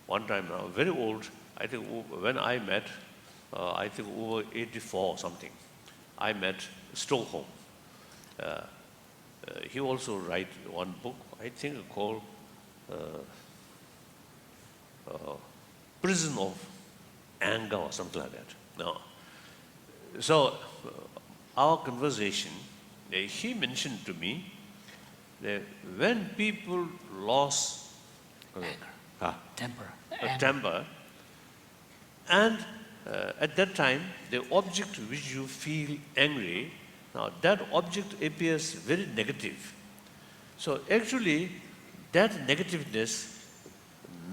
one time now, very old, I think when I met, I think over 84 or something, I met Stockholm. He also write one book, I think called Prison of Anger or something like that. No. So our conversation, he mentioned to me that when people lost temper, and at that time, the object which you feel angry, now that object appears very negative. So actually, that negativeness,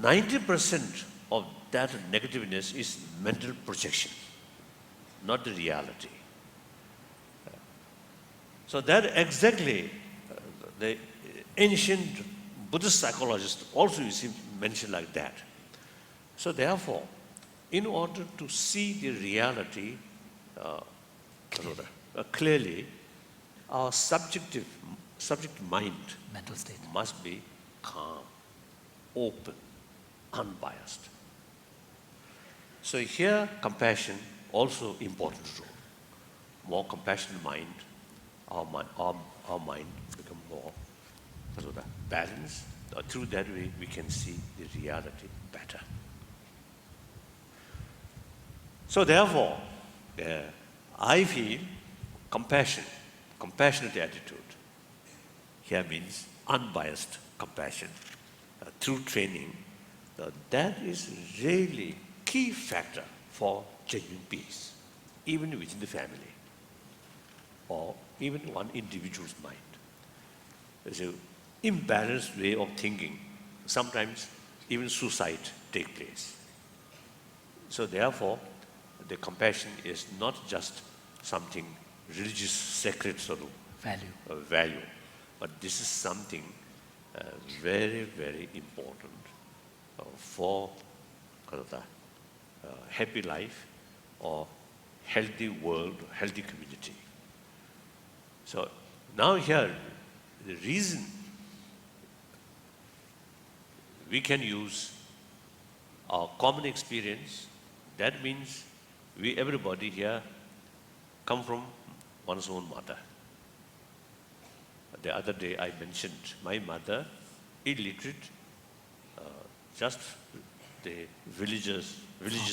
90% of that negativeness is mental projection, not the reality. So that exactly, the ancient Buddhist psychologists also, you see, mention like that. So therefore, in order to see the reality clearly, our subject mind Mental state. must be calm, open, unbiased. So here, compassion also important role. More compassionate mind, our mind become more sort of balance. Through that way, we can see the reality better. So therefore, I feel compassionate attitude here means unbiased compassion. Through training, that is really key factor for genuine peace, even within the family or even one individual's mind. There's an imbalanced way of thinking. Sometimes even suicide takes place. So therefore, the compassion is not just something religious, sacred sort of value, but this is something very, very important for happy life or healthy world, healthy community. So now here, the reason we can use our common experience, that means everybody here come from one's own mother. The other day I mentioned my mother, illiterate, just the villagers,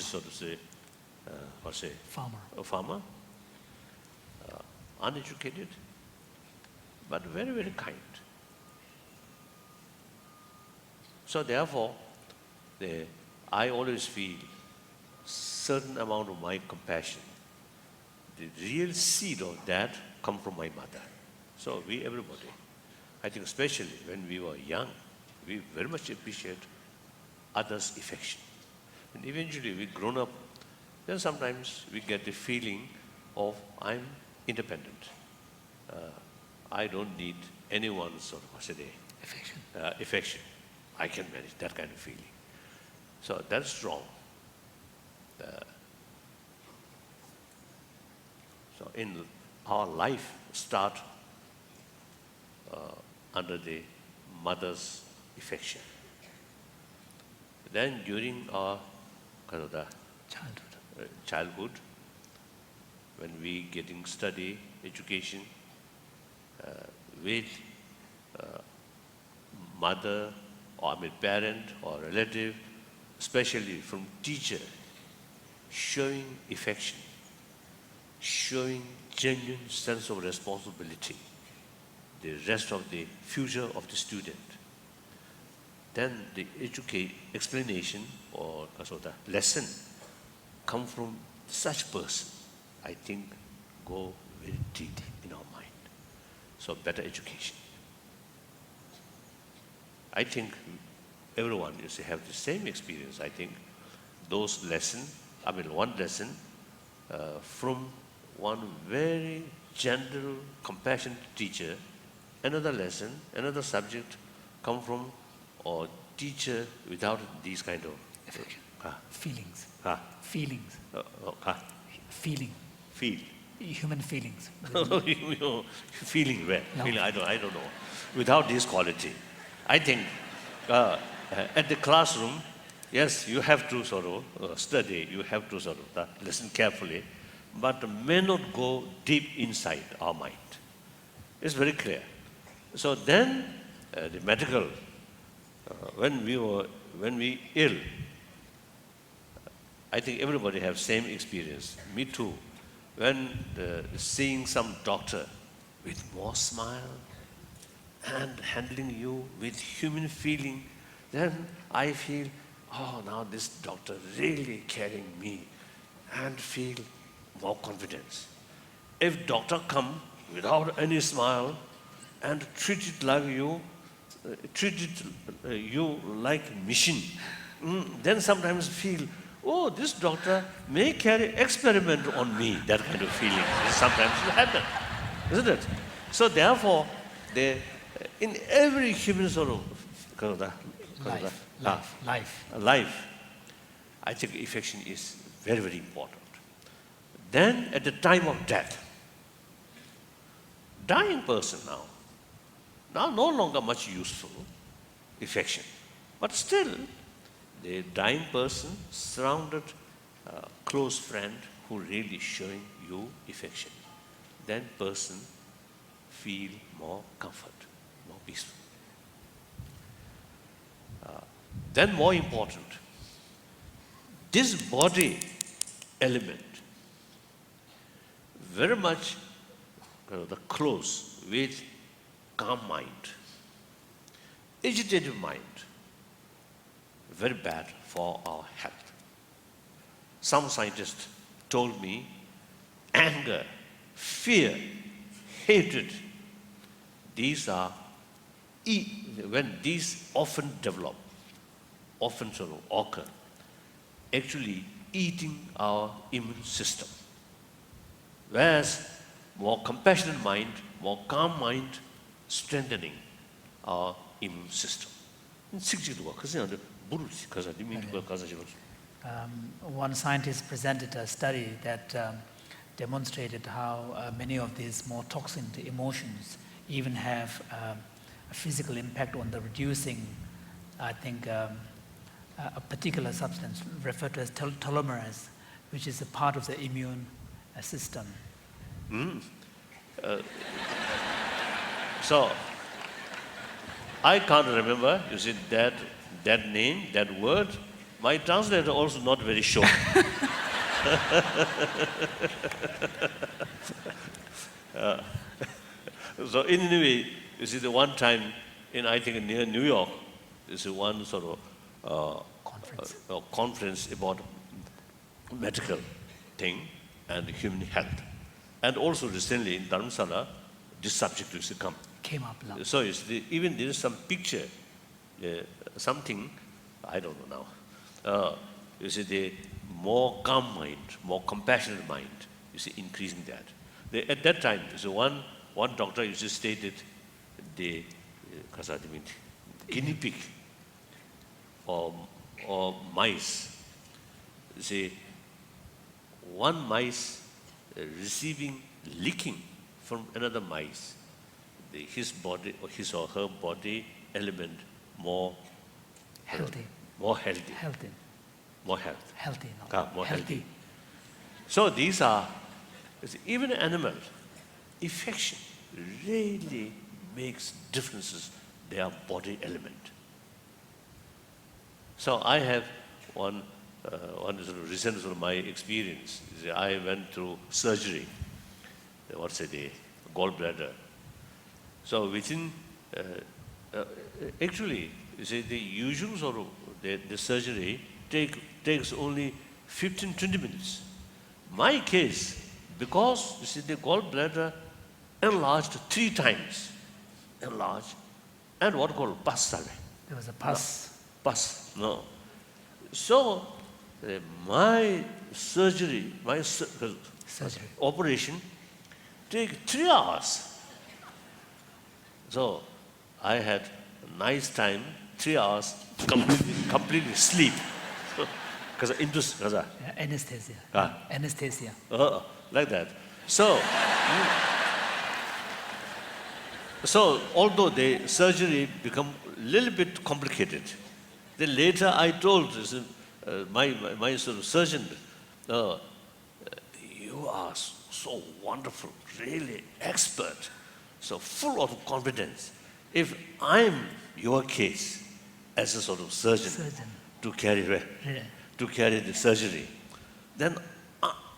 so to say, a farmer, uneducated, but very, very kind. So therefore, I always feel certain amount of my compassion. The real seed of that come from my mother. So everybody, I think especially when we were young, we very much appreciate others' affection. And eventually we grown up, then sometimes we get the feeling of I'm independent. I don't need anyone's sort of affection. I can manage that kind of feeling. So that's wrong. So in our life start under the mother's affection. Then during our childhood, when we getting study, education, with mother or parent or relative, especially from teacher, showing affection, showing genuine sense of responsibility, the rest of the future of the student. Then the explanation or lesson come from such person, I think go very deep in our mind. So better education. I think everyone used to have the same experience. I think those one lesson from one very gentle, compassionate teacher, another lesson, another subject come from a teacher without these kind of affection. Feelings. Feelings. Feeling. Feel. Human feelings. Feeling where? No. Feeling, I don't know. Without this quality, I think at the classroom, yes, you have to sort of study, you have to sort of listen carefully, but may not go deep inside our mind. It's very clear. So then, the medical, when we ill, I think everybody have same experience. Me too. When seeing some doctor with more smile and handling you with human feeling, then I feel, oh, now this doctor really caring me and feel more confidence. If doctor come without any smile and treat you like machine, then sometimes feel, oh, this doctor may carry experiment on me, that kind of feeling. Sometimes it happens, isn't it? So therefore, in every human sort of life, I think affection is very, very important. Then at the time of death, dying person now no longer much useful, affection. But still, the dying person surrounded a close friend who really showing you affection. Then person feel more comfort. peaceful. Then more important, this body element very much the close with calm mind. Agitated mind, very bad for our health. Some scientists told me anger, fear, hatred, these are, when these often develop, often sort of occur, actually eating our immune system. Whereas more compassionate mind, more calm mind, strengthening our immune system. One scientist presented a study that demonstrated how many of these more toxin emotions even have a physical impact on the reducing, I think, a particular substance referred to as telomerase, which is a part of the immune system. So, I can't remember, you see, that name, that word. My translator also not very sure. So in any way, you see, the one time I think near New York, is one sort of conference about medical thing and human health. And also recently in Dharamsala, this subject used to come. Came up now. So even there is some picture, something, I don't know now. You see, the more calm mind, more compassionate mind, you see, increasing that. At that time, so one doctor used to stated the guinea pig or mice. You see, one mice receiving licking from another mice, his body or his or her body element more Healthy. more healthy, Healthy. more health. Healthy. No. More healthy. So these are, even animal, affection really makes differences, their body element. So I have one sort of recent sort of my experience. I went through surgery, the gallbladder. So within, actually, you see, the usual sort of the surgery takes only 15-20 minutes. My case, because you see the gallbladder enlarged 3 times, and what called pus. There was a pus. Pus, no. So my surgery, operation, take 3 hours. So I had a nice time, 3 hours, completely sleep. Because Anesthesia. Anesthesia. Like that. So, so although the surgery become a little bit complicated, then later I told my sort of surgeon, you are so wonderful, really expert, so full of confidence. If I'm your case as a sort of surgeon. to carry the surgery, then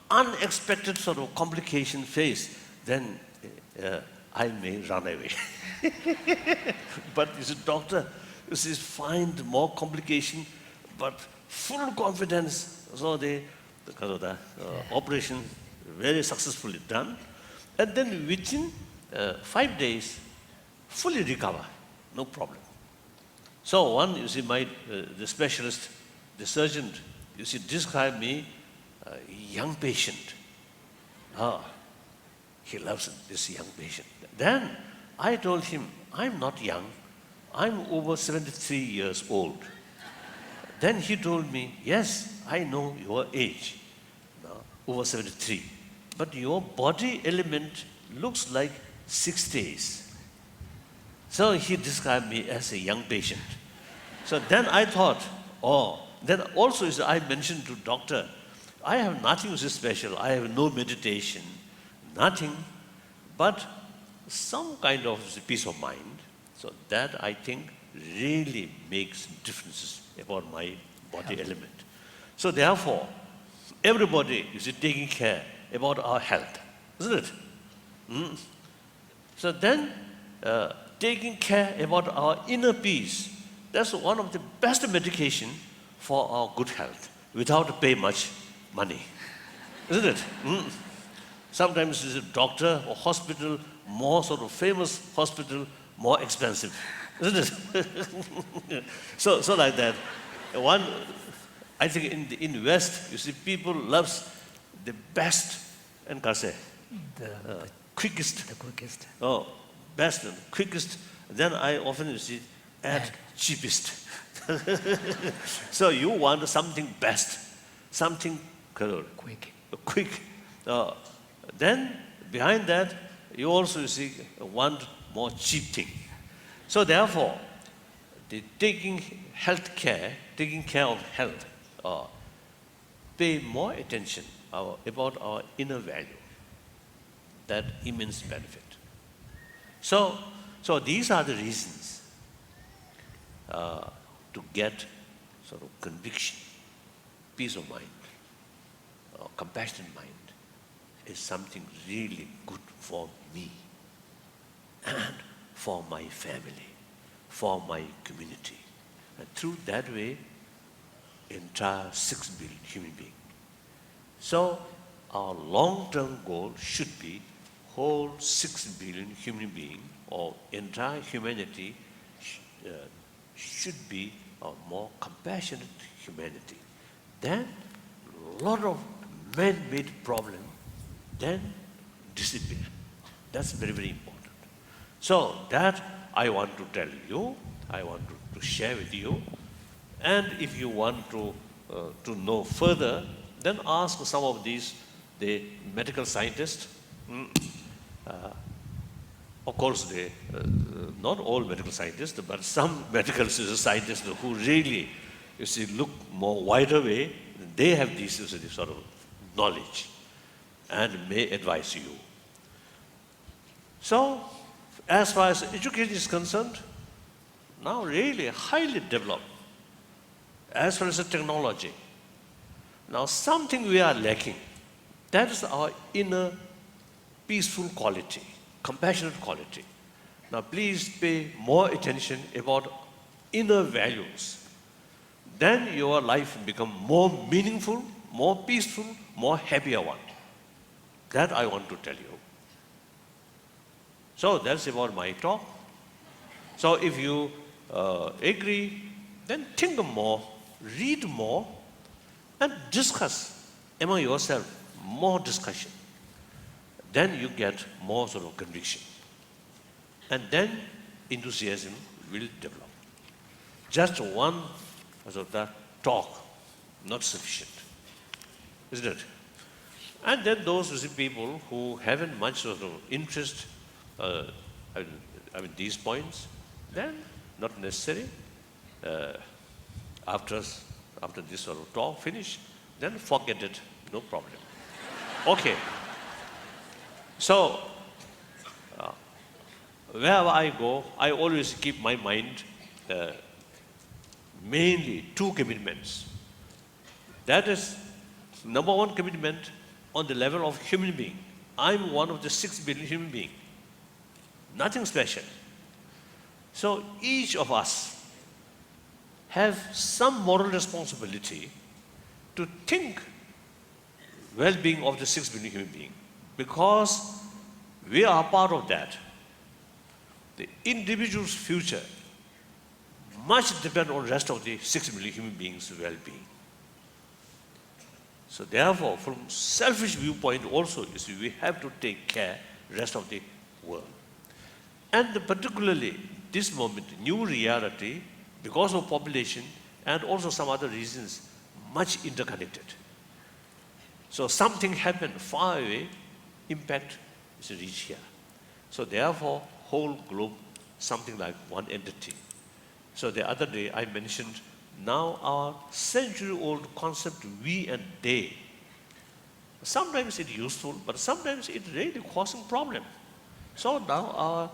unexpected sort of complication face, then I may run away. But you see, doctor, you see, find more complication, but full confidence. So the operation very successfully done, and then within 5 days, fully recover, no problem. So one, you see, the specialist, the surgeon, you see, described me a young patient. He loves this young patient. Then I told him, I'm not young. I'm over 73 years old. Then he told me, yes, I know your age, over 73. But your body element looks like 60s. So he described me as a young patient. So then I thought, then also I mentioned to doctor, I have nothing so special. I have no meditation, nothing, but some kind of peace of mind, So that, I think, really makes differences about my body element. So therefore, everybody is taking care about our health, isn't it? So then, taking care about our inner peace, that's one of the best medication for our good health, without pay much money, isn't it? Sometimes it's a doctor or hospital, more sort of famous hospital, more expensive, isn't it? so like that. One, I think in the West, you see, people loves the best and can say quickest. The quickest. Oh, best and quickest. Then I often you see add cheapest. So you want something best, something Quick. quick. Then behind that, you also you see want more cheap thing. So therefore, the taking care of health, pay more attention about our inner value. That immense benefit. So these are the reasons to get sort of conviction, peace of mind, compassionate mind is something really good for me and for my family, for my community. And through that way, entire 6 billion human beings. So our long-term goal should be whole 6 billion human beings or entire humanity should be a more compassionate humanity. Then a lot of man-made problem then disappear. That's very, very important. So that I want to tell you, I want to share with you. And if you want to know further, then ask some of the medical scientists. Of course, not all medical scientists, but some medical scientists who really, you see, look more wider way, they have this sort of knowledge and may advise you. So, as far as education is concerned, now really highly developed. As far as the technology, now something we are lacking, that is our inner peaceful quality, compassionate quality. Now please pay more attention about inner values. Then your life will become more meaningful, more peaceful, more happier one. That I want to tell you. So that's about my talk. So if you agree, then think more, read more, and discuss among yourself, more discussion. Then you get more sort of conviction. And then enthusiasm will develop. Just one sort of that talk, not sufficient. Isn't it? And then those people who haven't much sort of interest, these points, then not necessary. After this sort of talk finish, then forget it, no problem. Okay. So, wherever I go, I always keep my mind mainly 2 commitments. That is, number 1 commitment on the level of human being. I'm one of the 6 billion human beings. Nothing special. So each of us have some moral responsibility to think well-being of the 6 billion human beings, because we are part of that. The individual's future much depends on the rest of the 6 billion human beings' well-being. So therefore, from selfish viewpoint also, you see, we have to take care the rest of the world. And particularly this moment, new reality, because of population and also some other reasons, much interconnected. So something happened far away, impact is reached here. So therefore, whole globe, something like one entity. So the other day I mentioned now our century-old concept, we and they. Sometimes it's useful, but sometimes it really causing problem. So now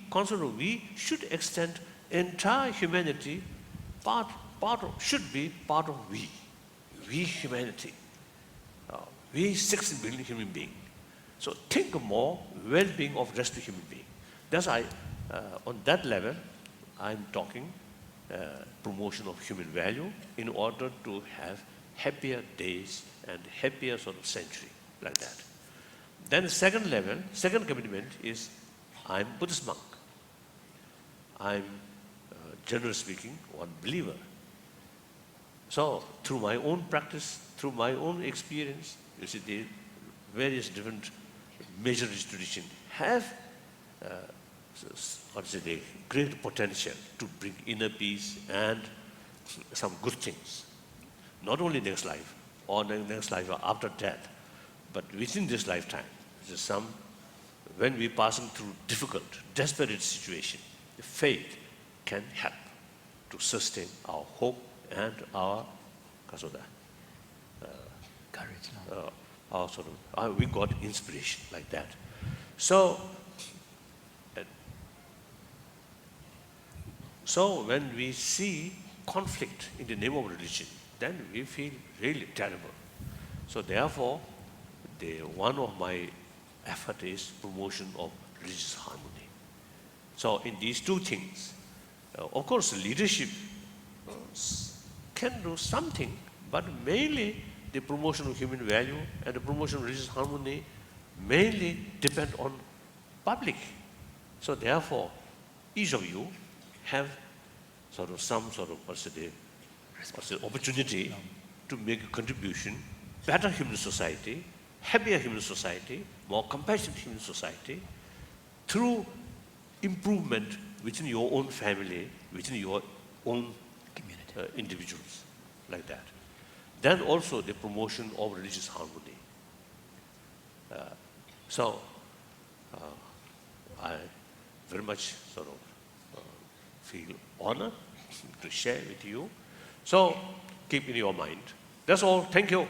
concept of we should extend entire humanity, should be part of we. We humanity. We 6 billion human beings. So think more well-being of rest of human being. That's on that level, I'm talking promotion of human value in order to have happier days and happier sort of century, like that. Then the second level, second commitment is I'm Buddhist monk. I'm, generally speaking, one believer. So through my own practice, through my own experience, you see the various different major institutions have the great potential to bring inner peace and some good things. Not only next life or next life or after death, but within this lifetime. There's when we're passing through difficult, desperate situation, the faith can help to sustain our hope and our Courage. we got inspiration like that. So when we see conflict in the name of religion, then we feel really terrible. So therefore, one of my effort is promotion of religious harmony. So in these two things, of course, leadership can do something, but mainly the promotion of human value and the promotion of religious harmony mainly depend on public. So therefore, each of you have some opportunity to make a contribution, better human society, happier human society, more compassionate human society, through improvement within your own family, within your own community, individuals, like that. Then also the promotion of religious harmony. I very much feel honored to share with you. So keep in your mind. That's all. Thank you.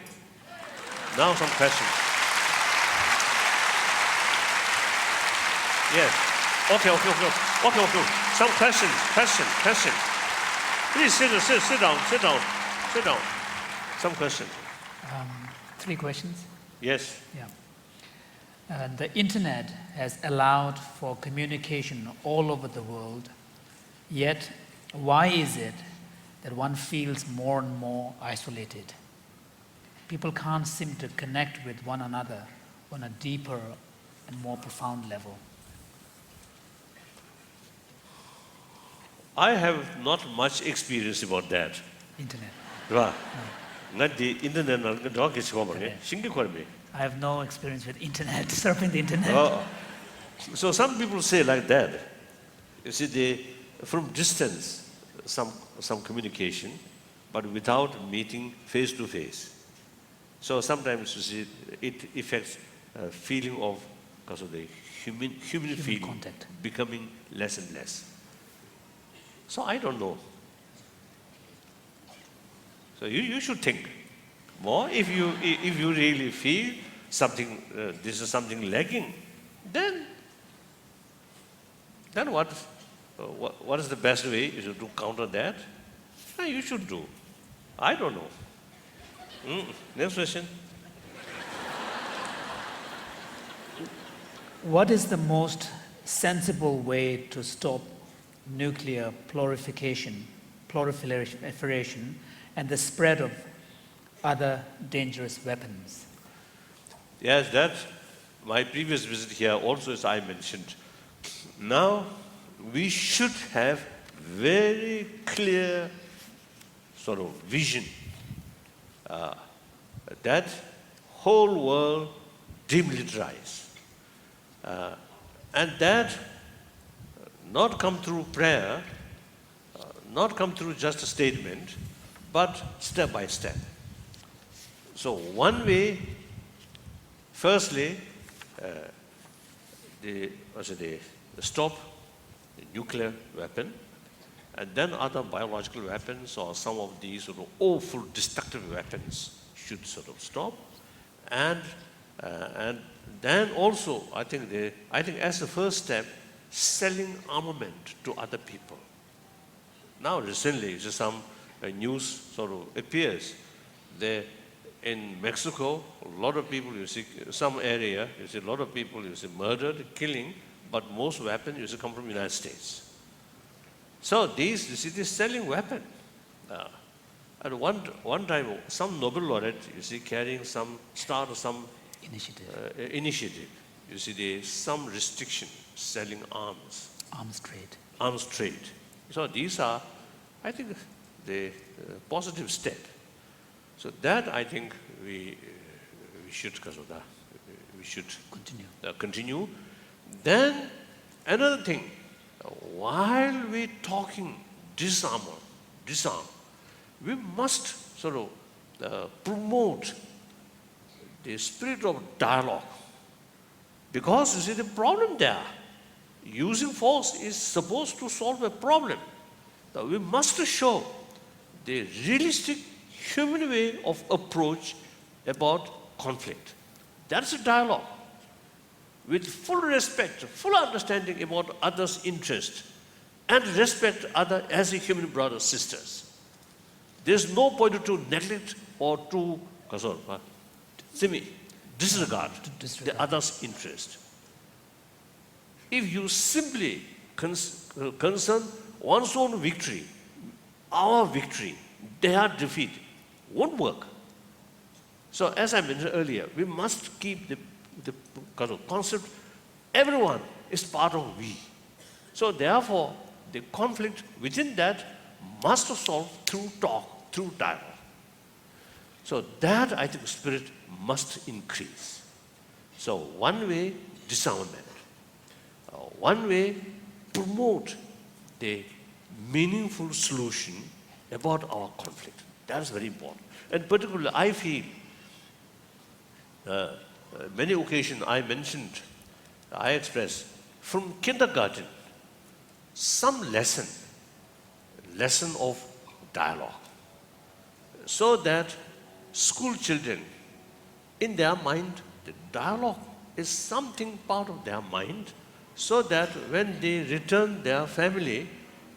Now some questions. Yes. Okay. Some questions. Please sit down. Some questions. 3 questions. Yes. Yeah. The internet has allowed for communication all over the world, yet why is it that one feels more and more isolated? People can't seem to connect with one another on a deeper and more profound level. I have not much experience about that. Internet. Right. The internet I have no experience with internet, surfing the internet. So some people say like that. You see, from distance, some communication, but without meeting face to face. So sometimes you see it affects feeling of, because of the human feeling contact becoming less and less. So I don't know. So you should think more. If you really feel something, this is something lacking, then what is the best way is to counter that? You should do. I don't know. Next question. What is the most sensible way to stop nuclear proliferation, and the spread of other dangerous weapons? Yes, that my previous visit here also, as I mentioned. Now we should have very clear sort of vision that whole world demilitarized, and that not come through prayer, not come through just a statement, but step by step. So one way, firstly, stop the nuclear weapon, and then other biological weapons or some of these sort of awful destructive weapons should sort of stop, and And then also, I think as the first step, selling armament to other people. Now recently, some news sort of appears. There in Mexico, a lot of people, you see, some area, you see a lot of people, you see, murdered, killing, but most weapons, you see, come from the United States. So these, you see, they're selling weapons. At one time, some Nobel laureate, you see, carrying some, start some initiative. You see, there's some restriction, selling arms. Arms trade. Arms trade. So these are, I think, the positive step. So that, I think, we should, because of that, we should continue. Then, another thing, while we're talking disarm, we must sort of promote the spirit of dialogue. Because, you see, the problem there, using force is supposed to solve a problem. So we must show the realistic human way of approach about conflict. That's a dialogue with full respect, full understanding about others' interest, and respect others as a human brothers, sisters. There's no point to neglect or to disregard the other's interest. If you simply concern one's own victory, our victory, their defeat, won't work. So as I mentioned earlier, we must keep the concept, everyone is part of we. So therefore, the conflict within that must solve through talk, through dialogue. So that, I think, spirit must increase. So one way, disarmament. One way, promote the meaningful solution about our conflict. That is very important. And particularly, I feel, many occasions I mentioned, I expressed, from kindergarten, some lesson of dialogue. So that school children, in their mind, the dialogue is something part of their mind, so that when they return their family,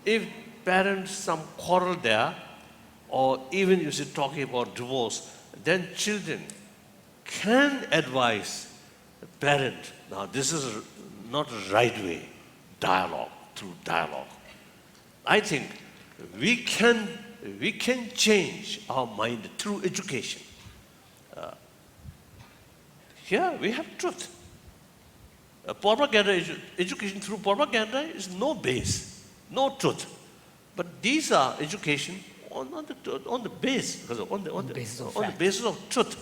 if parents some quarrel there, or even you see talking about divorce, then children can advise the parent, now this is not the right way, dialogue, through dialogue. I think we can change our mind through education. Here we have truth. Education through propaganda is no base, no truth. But these are education on the base, on the basis of truth.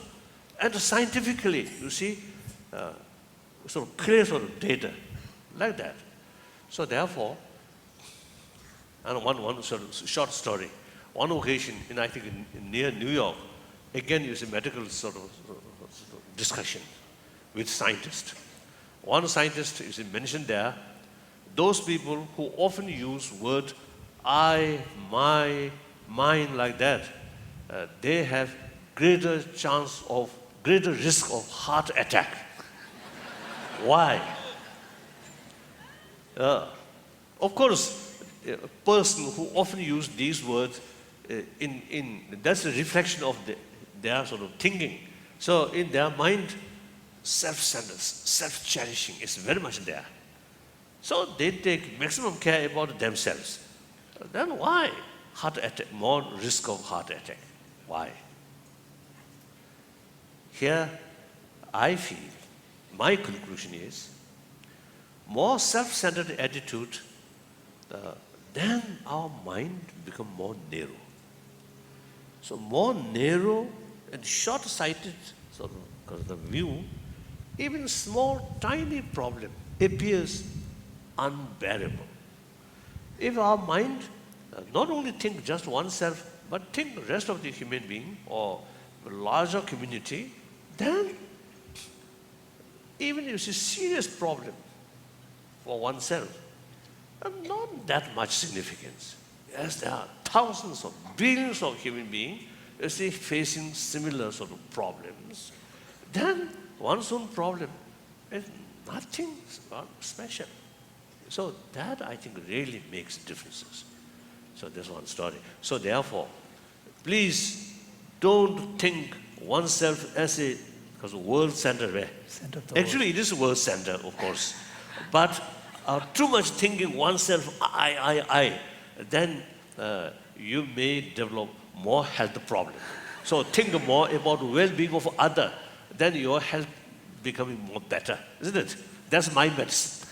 And scientifically, you see, sort of clear sort of data, like that. So therefore, and one sort of short story. One occasion, I think near New York, again you see medical sort of discussion with scientists. One scientist is mentioned there, those people who often use word I, my, mine like that, they have greater risk of heart attack. Why? Of course, a person who often use these words, that's a reflection of their sort of thinking. So in their mind, self-centered, self-cherishing is very much there. So they take maximum care about themselves. Then why heart attack, more risk of heart attack? Why? Here, I feel, my conclusion is, more self-centered attitude, then our mind become more narrow. So more narrow and short-sighted sort of the view, even small, tiny problem appears unbearable. If our mind not only think just oneself, but think the rest of the human being or the larger community, then even if it's a serious problem for oneself, not that much significance. Yes, there are thousands of billions of human beings, you see, facing similar sort of problems. Then one's own problem is nothing special. So that, I think, really makes differences. So that's one story. So therefore, please don't think oneself as a world center. Center of the Actually, it is a world center, of course. But too much thinking oneself, I, then you may develop more health problem. So think more about well-being of other, then your health becoming more better, isn't it? That's my medicine.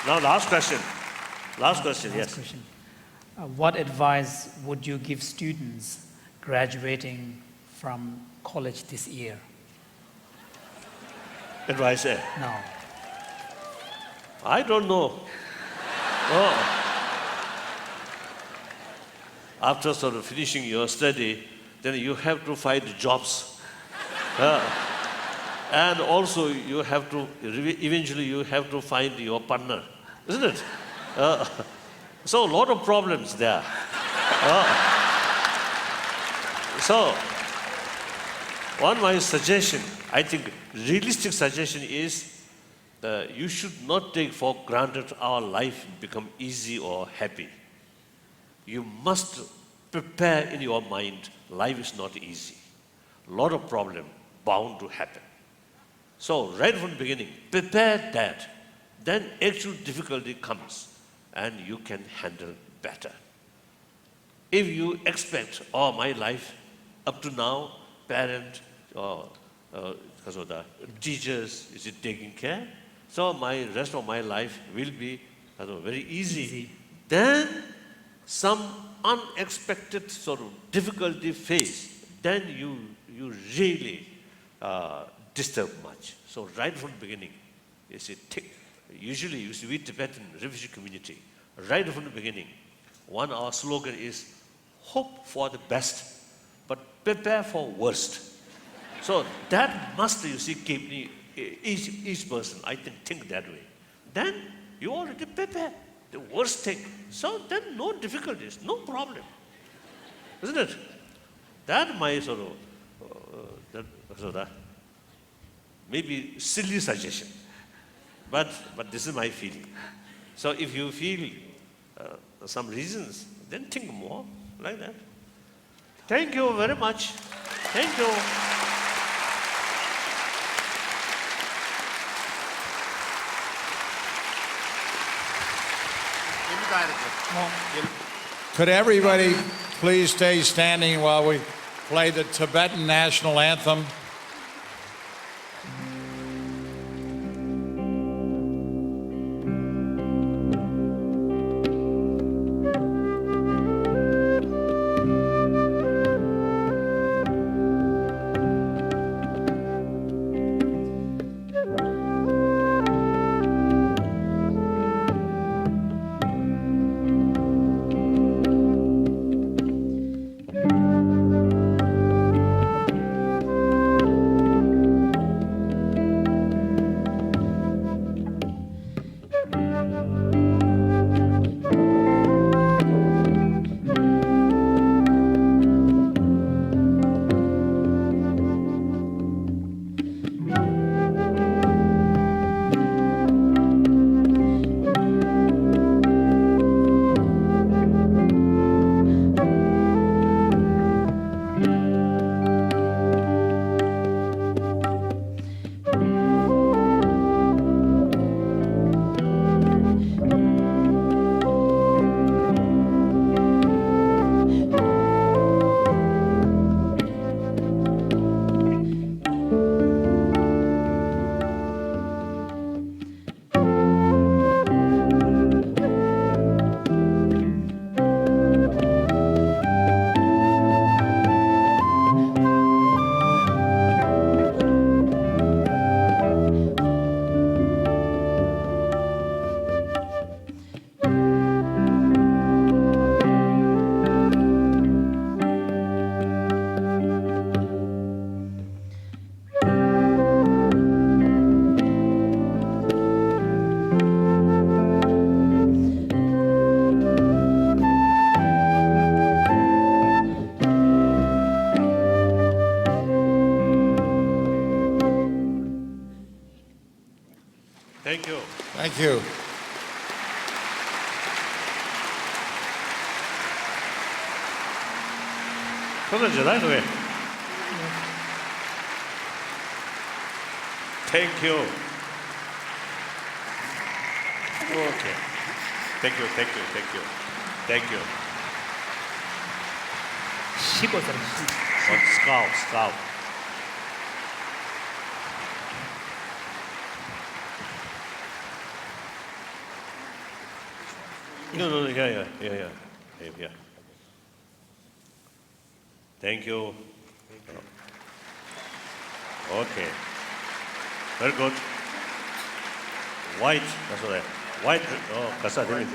Now, last question. Last question, yes. question. What advice would you give students graduating from college this year? Advice, No. I don't know. Oh. After sort of finishing your study, then you have to find jobs. And also you have to, eventually you have to find your partner, isn't it? So a lot of problems there. So, one my suggestion, I think realistic suggestion is you should not take for granted our life become easy or happy. You must prepare in your mind, life is not easy. A lot of problem bound to happen. So right from the beginning, prepare that. Then actual difficulty comes and you can handle better. If you expect, oh, my life up to now, parent or because of the teachers, is it taking care? So my rest of my life will be very easy. Then some unexpected sort of difficulty face, then you really disturb much. So right from the beginning, you see, usually you see we Tibetan refugee community, right from the beginning, our slogan is hope for the best, but prepare for worst. So that must, you see, keep each person, I think that way. Then you already prepare the worst thing. So then no difficulties, no problem. Isn't it? That my sort of, maybe silly suggestion. But this is my feeling. So if you feel some reasons, then think more like that. Thank you very much. Thank you. Could everybody please stay standing while we play the Tibetan national anthem? Thank you. Thank you. 편하지, right away. Thank you. Okay. Thank you, thank you, thank you. Thank you. 쉬고 저는 What scout, scout. No, yeah. Yeah. Thank you. Okay. Very good. White, that's what I, white, oh, kasa, white,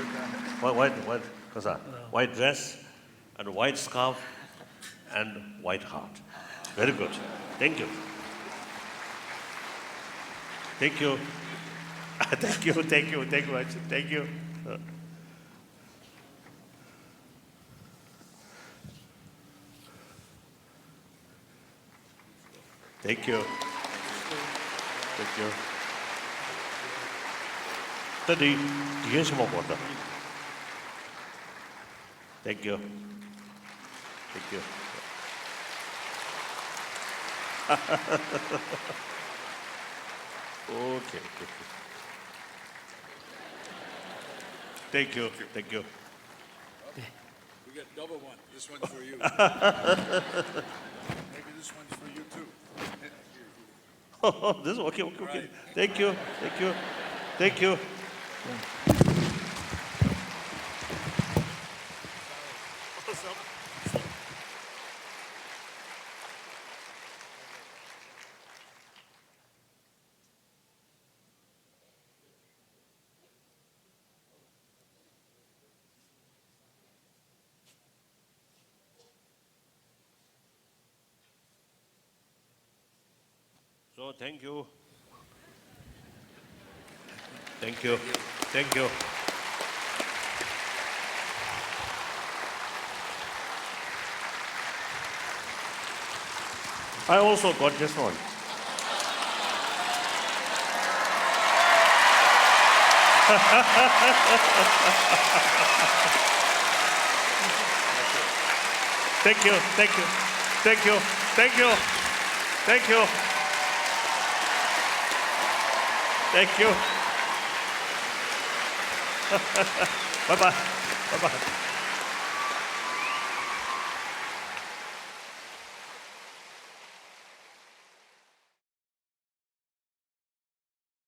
kasa. White dress and white scarf and white heart. Very good. Thank you. Thank you. Thank you much. Thank you. Thank you. Thank you. Tadi, dia semua kota. Thank you. Thank you. Okay. Thank you. Thank you. We got double one. This one's for you. Maybe this one's for you too. This is okay. Right. Thank you. So thank you. Thank you. I also got this one. Thank you. Bye-bye.